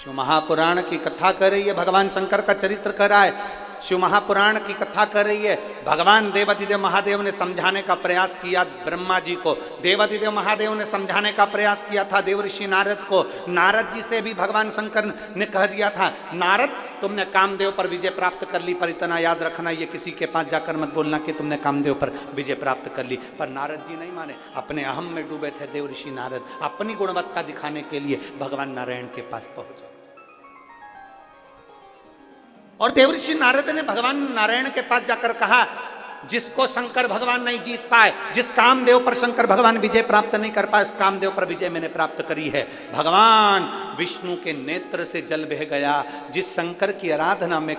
शिव महापुराण की कथा कर रही है, भगवान शंकर का चरित्र कर रहा है। शिव महापुराण की कथा कर रही है। भगवान देवादिदेव महादेव ने समझाने का प्रयास किया ब्रह्मा जी को, देवादिदेव महादेव ने समझाने का प्रयास किया था देवऋषि नारद को। नारद जी से भी भगवान शंकर ने कह दिया था, नारद तुमने कामदेव पर विजय प्राप्त कर ली, पर इतना याद रखना ये किसी के पास जाकर मत बोलना कि तुमने कामदेव पर विजय प्राप्त कर ली। पर नारद जी नहीं माने, अपने अहम में डूबे थे देवऋषि नारद। अपनी गुणवत्ता दिखाने के लिए भगवान नारायण के पास पहुंचे, और देवऋषि नारद ने भगवान नारायण के पास जाकर कहा, जिसको शंकर भगवान नहीं जीत पाए, जिस कामदेव पर शंकर भगवान विजय प्राप्त नहीं कर पाए, उस कामदेव पर विजय मैंने प्राप्त करी है। भगवान विष्णु के नेत्र से जल बह गया। जिस शंकर की आराधना में